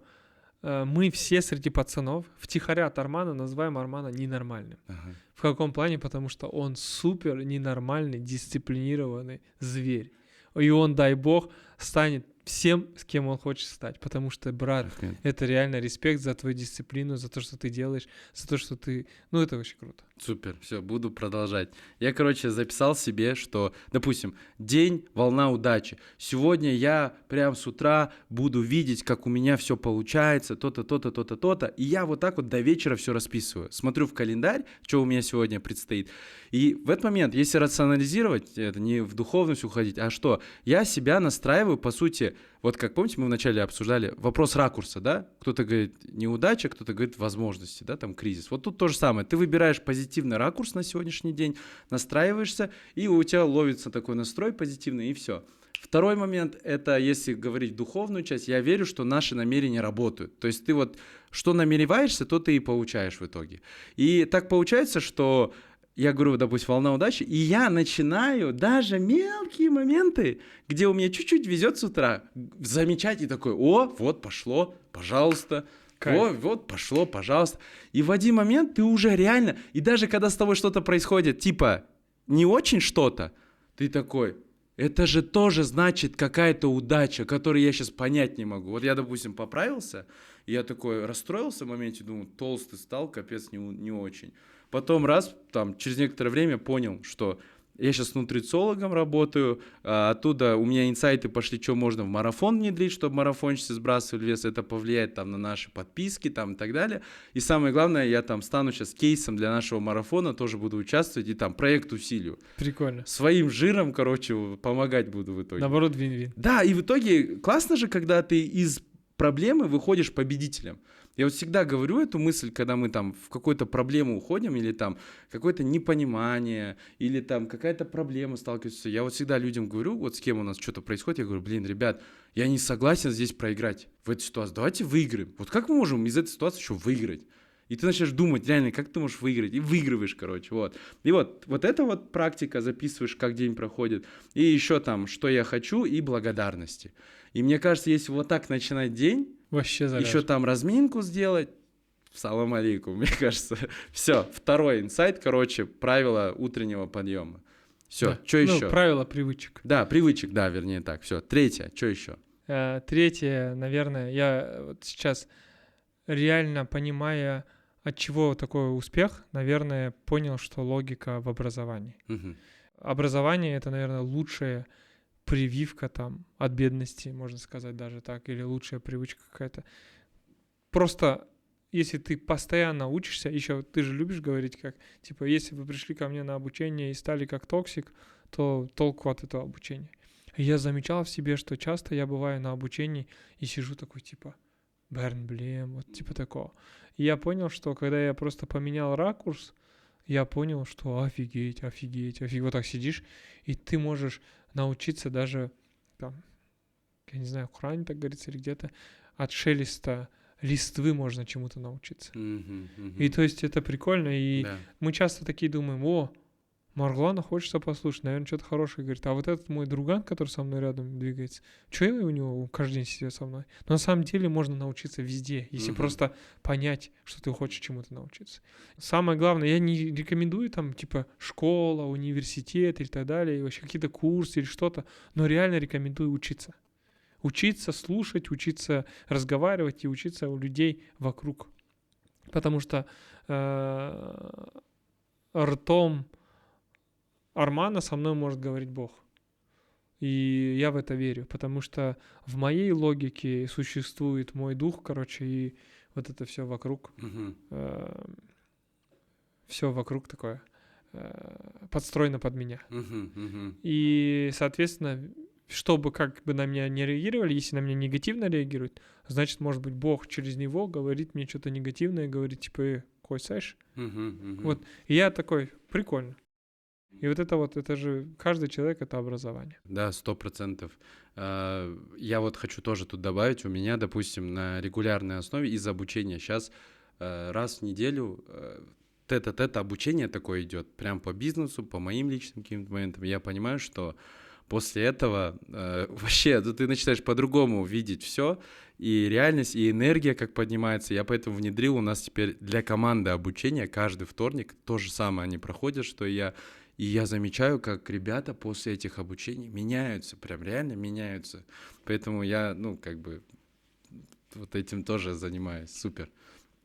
мы все среди пацанов втихаря от Армана называем Армана ненормальным. Ага. В каком плане? Потому что он супер ненормальный, дисциплинированный зверь. И он, дай бог, станет всем, с кем он хочет стать. Потому что, брат, это реально респект за твою дисциплину, за то, что ты делаешь, за то, что ты... Ну, это очень круто. Супер, все, буду продолжать. Я, короче, записал себе, что, допустим, день, волна удачи. Сегодня я прям с утра буду видеть, как у меня все получается, то-то, то-то, то-то, то-то. И я вот так вот до вечера все расписываю. Смотрю в календарь, что у меня сегодня предстоит. И в этот момент, если рационализировать, это не в духовность уходить, а что? Я себя настраиваю, по сути, вот как помните, мы вначале обсуждали вопрос ракурса, да? Кто-то говорит неудача, кто-то говорит возможности, да, там кризис. Вот тут то же самое. Ты выбираешь позитивный ракурс на сегодняшний день, настраиваешься, и у тебя ловится такой настрой позитивный, и все. Второй момент, это если говорить духовную часть, я верю, что наши намерения работают. То есть ты вот что намереваешься, то ты и получаешь в итоге. И так получается, что я говорю, допустим, волна удачи, и я начинаю даже мелкие моменты, где у меня чуть-чуть везет с утра, замечать и такой, о, вот пошло, пожалуйста, Кайф. о, вот пошло, пожалуйста. И в один момент ты уже реально, и даже когда с тобой что-то происходит, типа не очень что-то, ты такой, это же тоже значит какая-то удача, которую я сейчас понять не могу. Вот я, допустим, поправился, и я такой расстроился в моменте, думаю, толстый стал, капец, не очень. Потом раз, там, через некоторое время понял, что я сейчас с нутрициологом работаю, оттуда у меня инсайты пошли, что можно в марафон внедрить, чтобы марафонщицы сбрасывали вес, это повлияет там на наши подписки там и так далее. И самое главное, я там стану сейчас кейсом для нашего марафона, тоже буду участвовать и там проект усилию. Прикольно. Своим жиром, короче, помогать буду в итоге. Наоборот, вин-вин. Да, и в итоге классно же, когда ты из проблемы выходишь победителем. Я вот всегда говорю эту мысль, когда мы там в какую-то проблему уходим, или там какое-то непонимание, или там какая-то проблема сталкивается. Я вот всегда людям говорю, вот с кем у нас что-то происходит, я говорю, ребят, я не согласен здесь проиграть в этой ситуации, давайте выиграем. Вот как мы можем из этой ситуации еще выиграть? И ты начинаешь думать, реально, как ты можешь выиграть, и выигрываешь, короче, вот. И вот эта вот практика, записываешь, как день проходит, и еще там, что я хочу, и благодарности. И мне кажется, если вот так начинать день, вообще заряд. еще там разминку сделать, салам алейкум, мне кажется, все, второй инсайт, короче, правила утреннего подъема. Все, да. Что еще? Правила привычек. Да, привычек, да, вернее так, все. Третье, что еще? Третье, наверное, я вот сейчас реально понимая, от чего такой успех, наверное, понял, что логика в образовании. Угу. Образование — это, наверное, лучшая прививка там от бедности, можно сказать даже так, или лучшая привычка какая-то. Просто если ты постоянно учишься, еще ты же любишь говорить, как, типа, если вы пришли ко мне на обучение и стали как токсик, то толку от этого обучения. И я замечал в себе, что часто я бываю на обучении и сижу такой, типа, блин, вот типа такого. И я понял, что когда я просто поменял ракурс, я понял, что офигеть, вот так сидишь, и ты можешь научиться даже там я не знаю, в Коране так говорится или где-то, от шелеста листвы можно чему-то научиться. И то есть это прикольно, и мы часто такие думаем, о, Марглана хочется послушать, наверное, что-то хорошее. Говорит, а вот этот мой друган, который со мной рядом двигается, что у него каждый день сидит со мной? Но на самом деле можно научиться везде, если просто понять, что ты хочешь чему-то научиться. Самое главное, я не рекомендую там, типа, школа, университет или так далее, и вообще какие-то курсы или что-то, но реально рекомендую учиться. Учиться слушать, учиться разговаривать и учиться у людей вокруг. Потому что ртом Армана со мной может говорить Бог. И я в это верю, потому что в моей логике существует мой дух, и вот это все вокруг, все вокруг такое подстроено под меня. И, соответственно, чтобы как бы на меня не реагировали, если на меня негативно реагируют, значит, может быть, Бог через него говорит мне что-то негативное, говорит, типа, кой саш? Вот. И я такой, прикольно. И это же каждый человек — это образование. Да, 100%. Я вот хочу тоже тут добавить, у меня, допустим, на регулярной основе из обучения сейчас раз в неделю тет-а-тет обучение такое идет, прям по бизнесу, по моим личным каким-то моментам. Я понимаю, что после этого вообще ты начинаешь по-другому видеть все, и реальность, и энергия как поднимается. Я поэтому внедрил у нас теперь для команды обучения каждый вторник то же самое они проходят, что и я. И я замечаю, как ребята после этих обучений меняются, прям реально меняются. Поэтому я, вот этим тоже занимаюсь. Супер.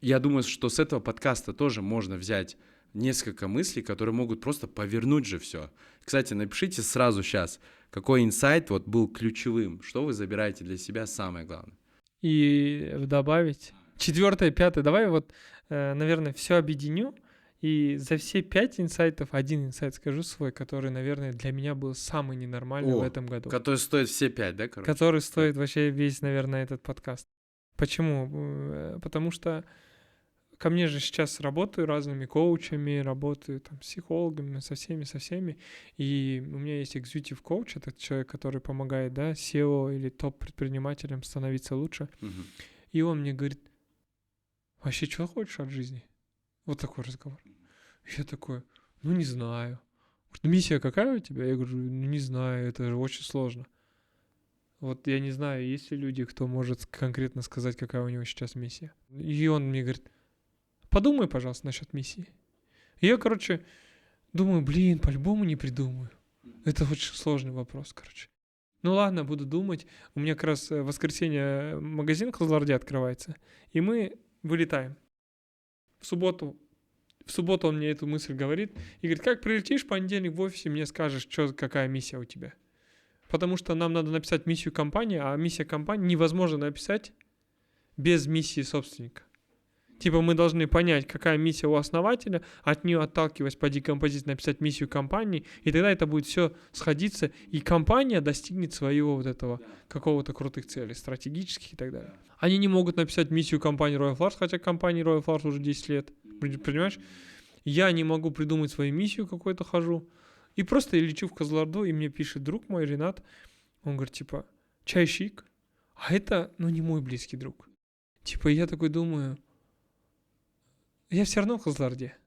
Я думаю, что с этого подкаста тоже можно взять несколько мыслей, которые могут просто повернуть же все. Кстати, напишите сразу сейчас, какой инсайт вот был ключевым, что вы забираете для себя самое главное. И добавить 4-е, 5-е, давай наверное, все объединю. И за все 5 инсайтов один инсайт скажу свой, который, наверное, для меня был самый ненормальный в этом году. Который стоит все 5, да, короче? Который стоит вообще весь, наверное, этот подкаст. Почему? Потому что ко мне же сейчас работаю разными коучами, работаю там с психологами, со всеми. И у меня есть executive coach, это человек, который помогает, да, SEO или топ-предпринимателям становиться лучше. И он мне говорит, вообще, что хочешь от жизни? Вот такой разговор. Я такой, не знаю. Миссия какая у тебя? Я говорю, не знаю, это же очень сложно. Вот я не знаю, есть ли люди, кто может конкретно сказать, какая у него сейчас миссия. И он мне говорит, подумай, пожалуйста, насчет миссии. И я, думаю, по-любому не придумаю. Это очень сложный вопрос, Ну ладно, буду думать. У меня как раз в воскресенье магазин в Кызылорде открывается. И мы вылетаем. В субботу он мне эту мысль говорит. И говорит, как прилетишь в понедельник в офисе, мне скажешь, какая миссия у тебя. Потому что нам надо написать миссию компании, а миссия компании невозможно написать без миссии собственника. Типа мы должны понять, какая миссия у основателя, от нее отталкиваясь по декомпозиции написать миссию компании, и тогда это будет все сходиться, и компания достигнет своего какого-то крутых целей, стратегических и так далее. Они не могут написать миссию компании Royal Flowers, хотя компании Royal Flowers уже 10 лет, понимаешь? Я не могу придумать свою миссию какую-то хожу, и просто я лечу в Кызылорду, и мне пишет друг мой, Ренат, он говорит, чайщик, а это, не мой близкий друг. Я такой думаю, я все равно в Кызылорде.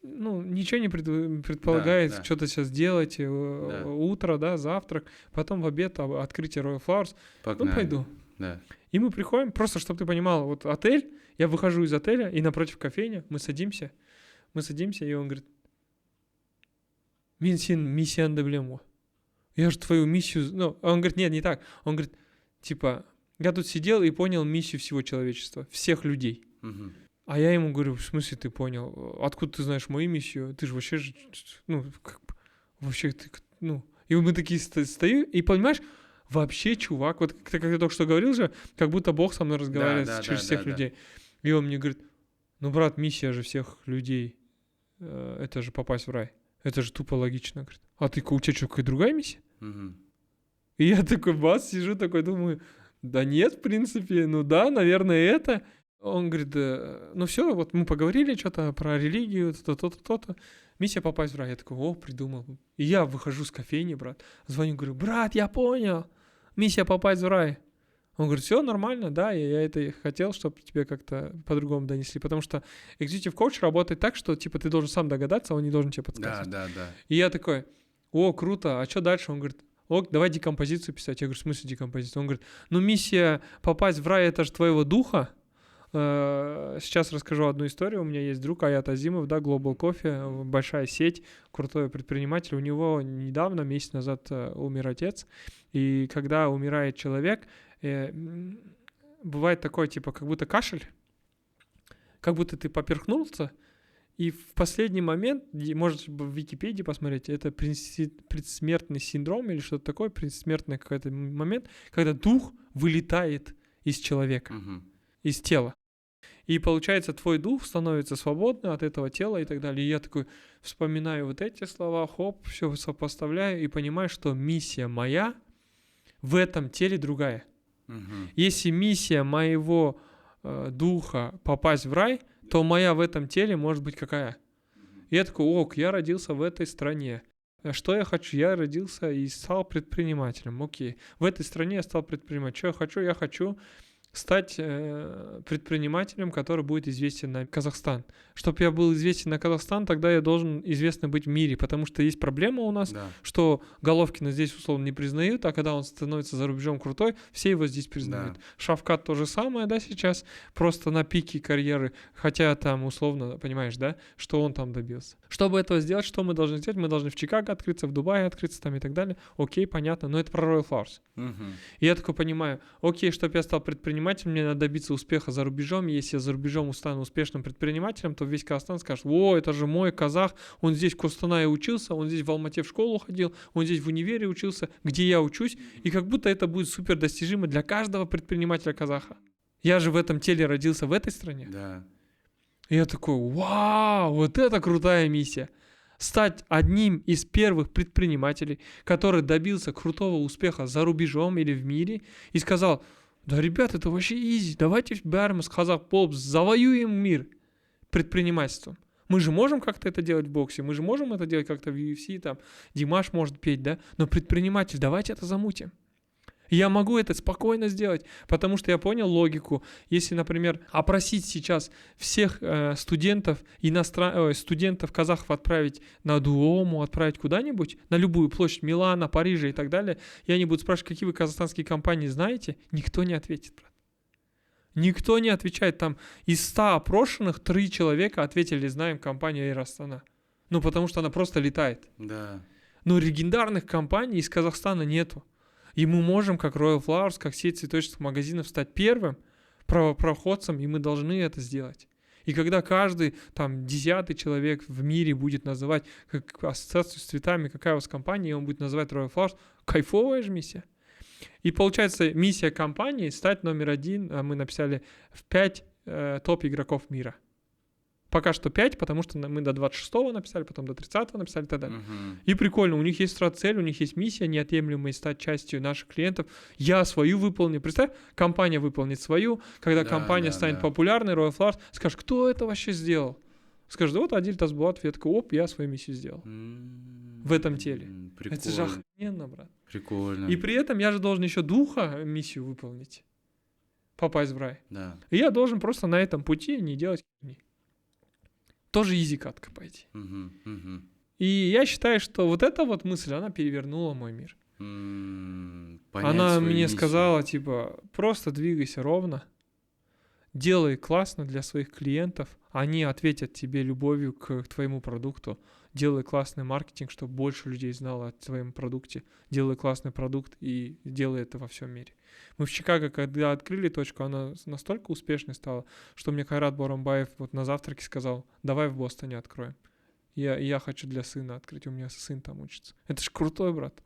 Ничего не предполагает что-то сейчас делать. Утро, завтрак, потом в обед открытие Royal Flowers. Погнали. Пойду. Да. И мы приходим, просто чтобы ты понимал, вот отель, я выхожу из отеля, и напротив кофейня, мы садимся, и он говорит, мен сен миссияңды білем ғой. Я же твою миссию... Он говорит, нет, не так. Он говорит, я тут сидел и понял миссию всего человечества, всех людей. А я ему говорю, в смысле ты понял? Откуда ты знаешь мою миссию? Ты же вообще... И мы такие стою, и понимаешь, вообще, чувак, вот как я только что говорил же, как будто Бог со мной разговаривает через всех людей. И он мне говорит, брат, миссия же всех людей, это же попасть в рай. Это же тупо логично. Говорит, а у тебя что, какая другая миссия? И я такой, сижу такой, думаю, да нет, в принципе, да, наверное, это... Он говорит, все, вот мы поговорили что-то про религию, то-то. Миссия попасть в рай. Я такой, придумал. И я выхожу с кофейни, брат. Звоню, говорю, брат, я понял. миссия попасть в рай. Он говорит, все нормально, да, я это и хотел, чтобы тебе как-то по-другому донесли, потому что executive coach работает так, что, типа, ты должен сам догадаться, а он не должен тебе подсказывать. Да. И я такой, о, круто, а что дальше? Он говорит, ок, давай декомпозицию писать. Я говорю, в смысле декомпозицию? Он говорит, ну, миссия попасть в рай, это же твоего духа. Сейчас расскажу одну историю. У меня есть друг Аят Азимов, да, Global Coffee, большая сеть, крутой предприниматель. У него недавно, месяц назад, умер отец. И когда умирает человек, бывает такое, типа, как будто кашель, как будто ты поперхнулся, и в последний момент, может в Википедии посмотреть, это предсмертный синдром или что-то такое, предсмертный какой-то момент, когда дух вылетает из человека, из тела. И получается, твой дух становится свободным от этого тела и так далее. И я такой вспоминаю вот эти слова, хоп, все сопоставляю и понимаю, что миссия моя в этом теле другая. Если миссия моего духа попасть в рай, то моя в этом теле может быть какая? Я такой, ок, я родился в этой стране. Что я хочу? Я родился и стал предпринимателем. Окей. В этой стране я стал предпринимателем. Что я хочу? Я хочу стать предпринимателем, который будет известен на Казахстан. Чтобы я был известен на Казахстан, тогда я должен известно быть в мире, потому что есть проблема у нас, что Головкина здесь условно не признают, а когда он становится за рубежом крутой, все его здесь признают. Шавкат то же самое, да, сейчас, просто на пике карьеры, хотя там условно, понимаешь, да, что он там добился. Чтобы этого сделать, что мы должны сделать? Мы должны в Чикаго открыться, в Дубае открыться там и так далее. Окей, понятно, но это про Royal Flowers. И я такой понимаю, окей, чтобы я стал предпринимателем, мне надо добиться успеха за рубежом. Если я за рубежом стану успешным предпринимателем, то весь Казахстан скажет, о, это же мой казах, он здесь в Костанае учился, он здесь в Алмате в школу ходил, он здесь в универе учился, где я учусь, и как будто это будет супер достижимо для каждого предпринимателя казаха. Я же в этом теле родился в этой стране. И я такой, вау, вот это крутая миссия. Стать одним из первых предпринимателей, который добился крутого успеха за рубежом или в мире, и сказал, да, ребят, это вообще изи. Давайте бәріміз қазақ болып завоюем мир предпринимательством. Мы же можем как-то это делать в боксе, мы же можем это делать как-то в UFC, там, Димаш может петь, да? Но предприниматель, давайте это замутим. Я могу это спокойно сделать, потому что я понял логику. Если, например, опросить сейчас всех студентов, студентов казахов отправить на Дуому, отправить куда-нибудь, на любую площадь Милана, Парижа и так далее, и они будут спрашивать, какие вы казахстанские компании знаете, никто не ответит, брат. Никто не отвечает. Там из 100 опрошенных 3 человека ответили, знаем компанию Air Astana. Ну, потому что она просто летает. Но легендарных компаний из Казахстана нету. И мы можем, как Royal Flowers, как сеть цветочных магазинов, стать первым правопроходцем, и мы должны это сделать. И когда каждый, там, 10-й человек в мире будет называть как ассоциацию с цветами, какая у вас компания, и он будет называть Royal Flowers, кайфовая же миссия. И получается, миссия компании стать номер 1, мы написали в 5 топ-игроков мира. Пока что 5, потому что мы до 26-го написали, потом до 30-го написали и так далее. И прикольно, у них есть цель, у них есть миссия неотъемлемая стать частью наших клиентов. Я свою выполню. Представь, компания выполнит свою. Когда компания станет популярной, Royal Flowers, скажешь, кто это вообще сделал? Скажешь, да вот Адиль Тасбулатов, я такой, оп, я свою миссию сделал. В этом теле. Прикольно. Это же охрененно, брат. Прикольно. И при этом я же должен еще духа миссию выполнить. Попасть в рай. И я должен просто на этом пути не делать херни. Тоже изи-катка пойти. И я считаю, что вот эта вот мысль, она перевернула мой мир. Она мне сказала, типа, просто двигайся ровно, делай классно для своих клиентов, они ответят тебе любовью к твоему продукту, делай классный маркетинг, чтобы больше людей знало о твоем продукте, делай классный продукт и делай это во всем мире. Мы в Чикаго, когда открыли точку, она настолько успешной стала, что мне Кайрат Боромбаев вот на завтраке сказал, давай в Бостоне откроем. Я хочу для сына открыть, у меня сын там учится. Это ж крутой, брат.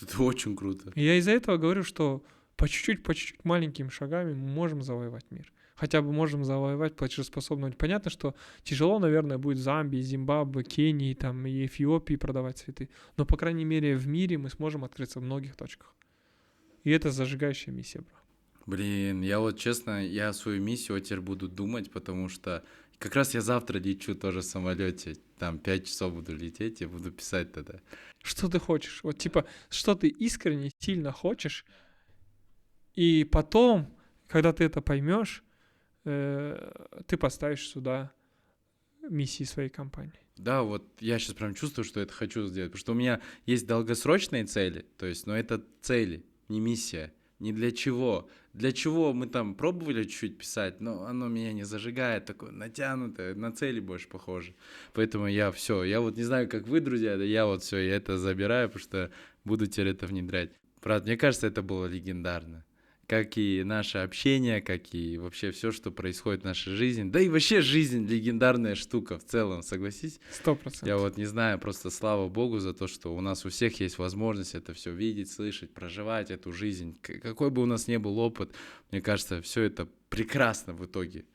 Это очень круто. И я из-за этого говорю, что по чуть-чуть маленькими шагами мы можем завоевать мир. Хотя бы можем завоевать платежеспособность. Понятно, что тяжело, наверное, будет в Замбии, Зимбабве, Кении там, и Эфиопии продавать цветы. Но, по крайней мере, в мире мы сможем открыться в многих точках. И это зажигающая миссия, бро. Блин, я вот честно, я свою миссию теперь буду думать, потому что как раз я завтра лечу тоже в самолете. Там 5 часов буду лететь и буду писать тогда. Что ты хочешь? Вот типа, что ты искренне, сильно хочешь, И потом, когда ты это поймешь, ты поставишь сюда миссии своей компании. Да, вот я сейчас прям чувствую, что это хочу сделать, потому что у меня есть долгосрочные цели, то есть, но это цели, не миссия, не для чего. Для чего мы там пробовали чуть-чуть писать, но оно меня не зажигает, такое натянутое, на цели больше похоже. Поэтому я вот не знаю, как вы, друзья, да я вот все, я это забираю, потому что буду теперь это внедрять. Правда, мне кажется, это было легендарно. Как и наше общение, как и вообще все, что происходит в нашей жизни. Да и вообще жизнь легендарная штука в целом, согласись? 100%. Я вот не знаю, просто слава Богу за то, что у нас у всех есть возможность это все видеть, слышать, проживать эту жизнь. Какой бы у нас ни был опыт, мне кажется, все это прекрасно в итоге.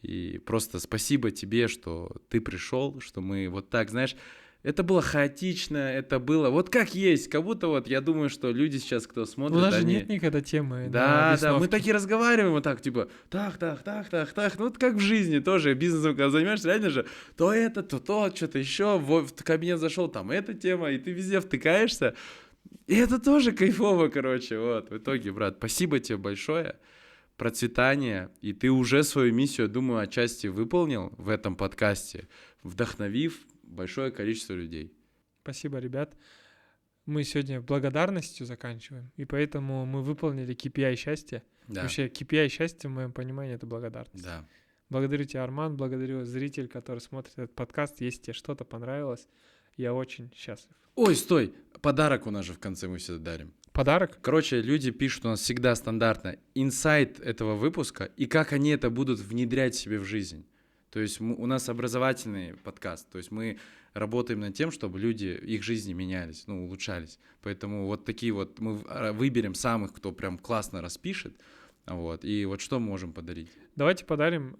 И просто спасибо тебе, что ты пришел, что мы вот так, знаешь, это было хаотично, это было вот как есть, как будто вот я думаю, что люди сейчас, кто смотрит, У нас же они... нет никогда темы. Да, мы такие разговариваем вот так, типа, так, ну вот как в жизни тоже, бизнесом, когда занимаешься, реально же, то это, то, что-то еще, в кабинет зашел, там эта тема, и ты везде втыкаешься, и это тоже кайфово, короче, вот, в итоге, брат, спасибо тебе большое, процветания, и ты уже свою миссию, думаю, отчасти выполнил в этом подкасте, вдохновив большое количество людей. Спасибо, ребят. Мы сегодня благодарностью заканчиваем, и поэтому мы выполнили KPI счастья. Да. Вообще, KPI счастья, в моем понимании, это благодарность. Да. Благодарю тебя, Арман, благодарю зритель, который смотрит этот подкаст. Если тебе что-то понравилось, я очень счастлив. Ой, стой, подарок у нас же в конце мы всегда дарим. Подарок? Короче, люди пишут у нас всегда стандартно инсайт этого выпуска и как они это будут внедрять себе в жизнь. То есть у нас образовательный подкаст, то есть мы работаем над тем, чтобы люди, их жизни менялись, улучшались. Поэтому вот такие вот мы выберем самых, кто прям классно распишет, вот, и вот что мы можем подарить? Давайте подарим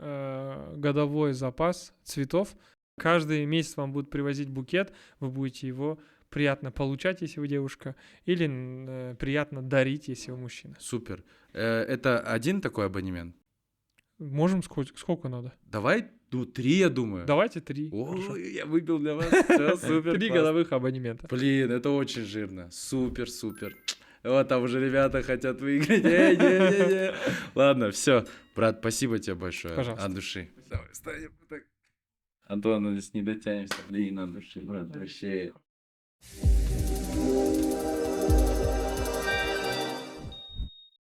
годовой запас цветов. Каждый месяц вам будут привозить букет, вы будете его приятно получать, если вы девушка, или приятно дарить, если вы мужчина. Супер. Это один такой абонемент? Можем сколько надо? Давай, 3, я думаю. Давайте 3. Ой, я выбил для вас. Все, супер. 3 годовых абонемента. Блин, это очень жирно. Супер. Вот там уже ребята хотят выиграть. Не. Ладно, все. Брат, спасибо тебе большое. Пожалуйста. От души. Давай, встанем. Антон, здесь не дотянемся. Блин, от души, брат, вообще.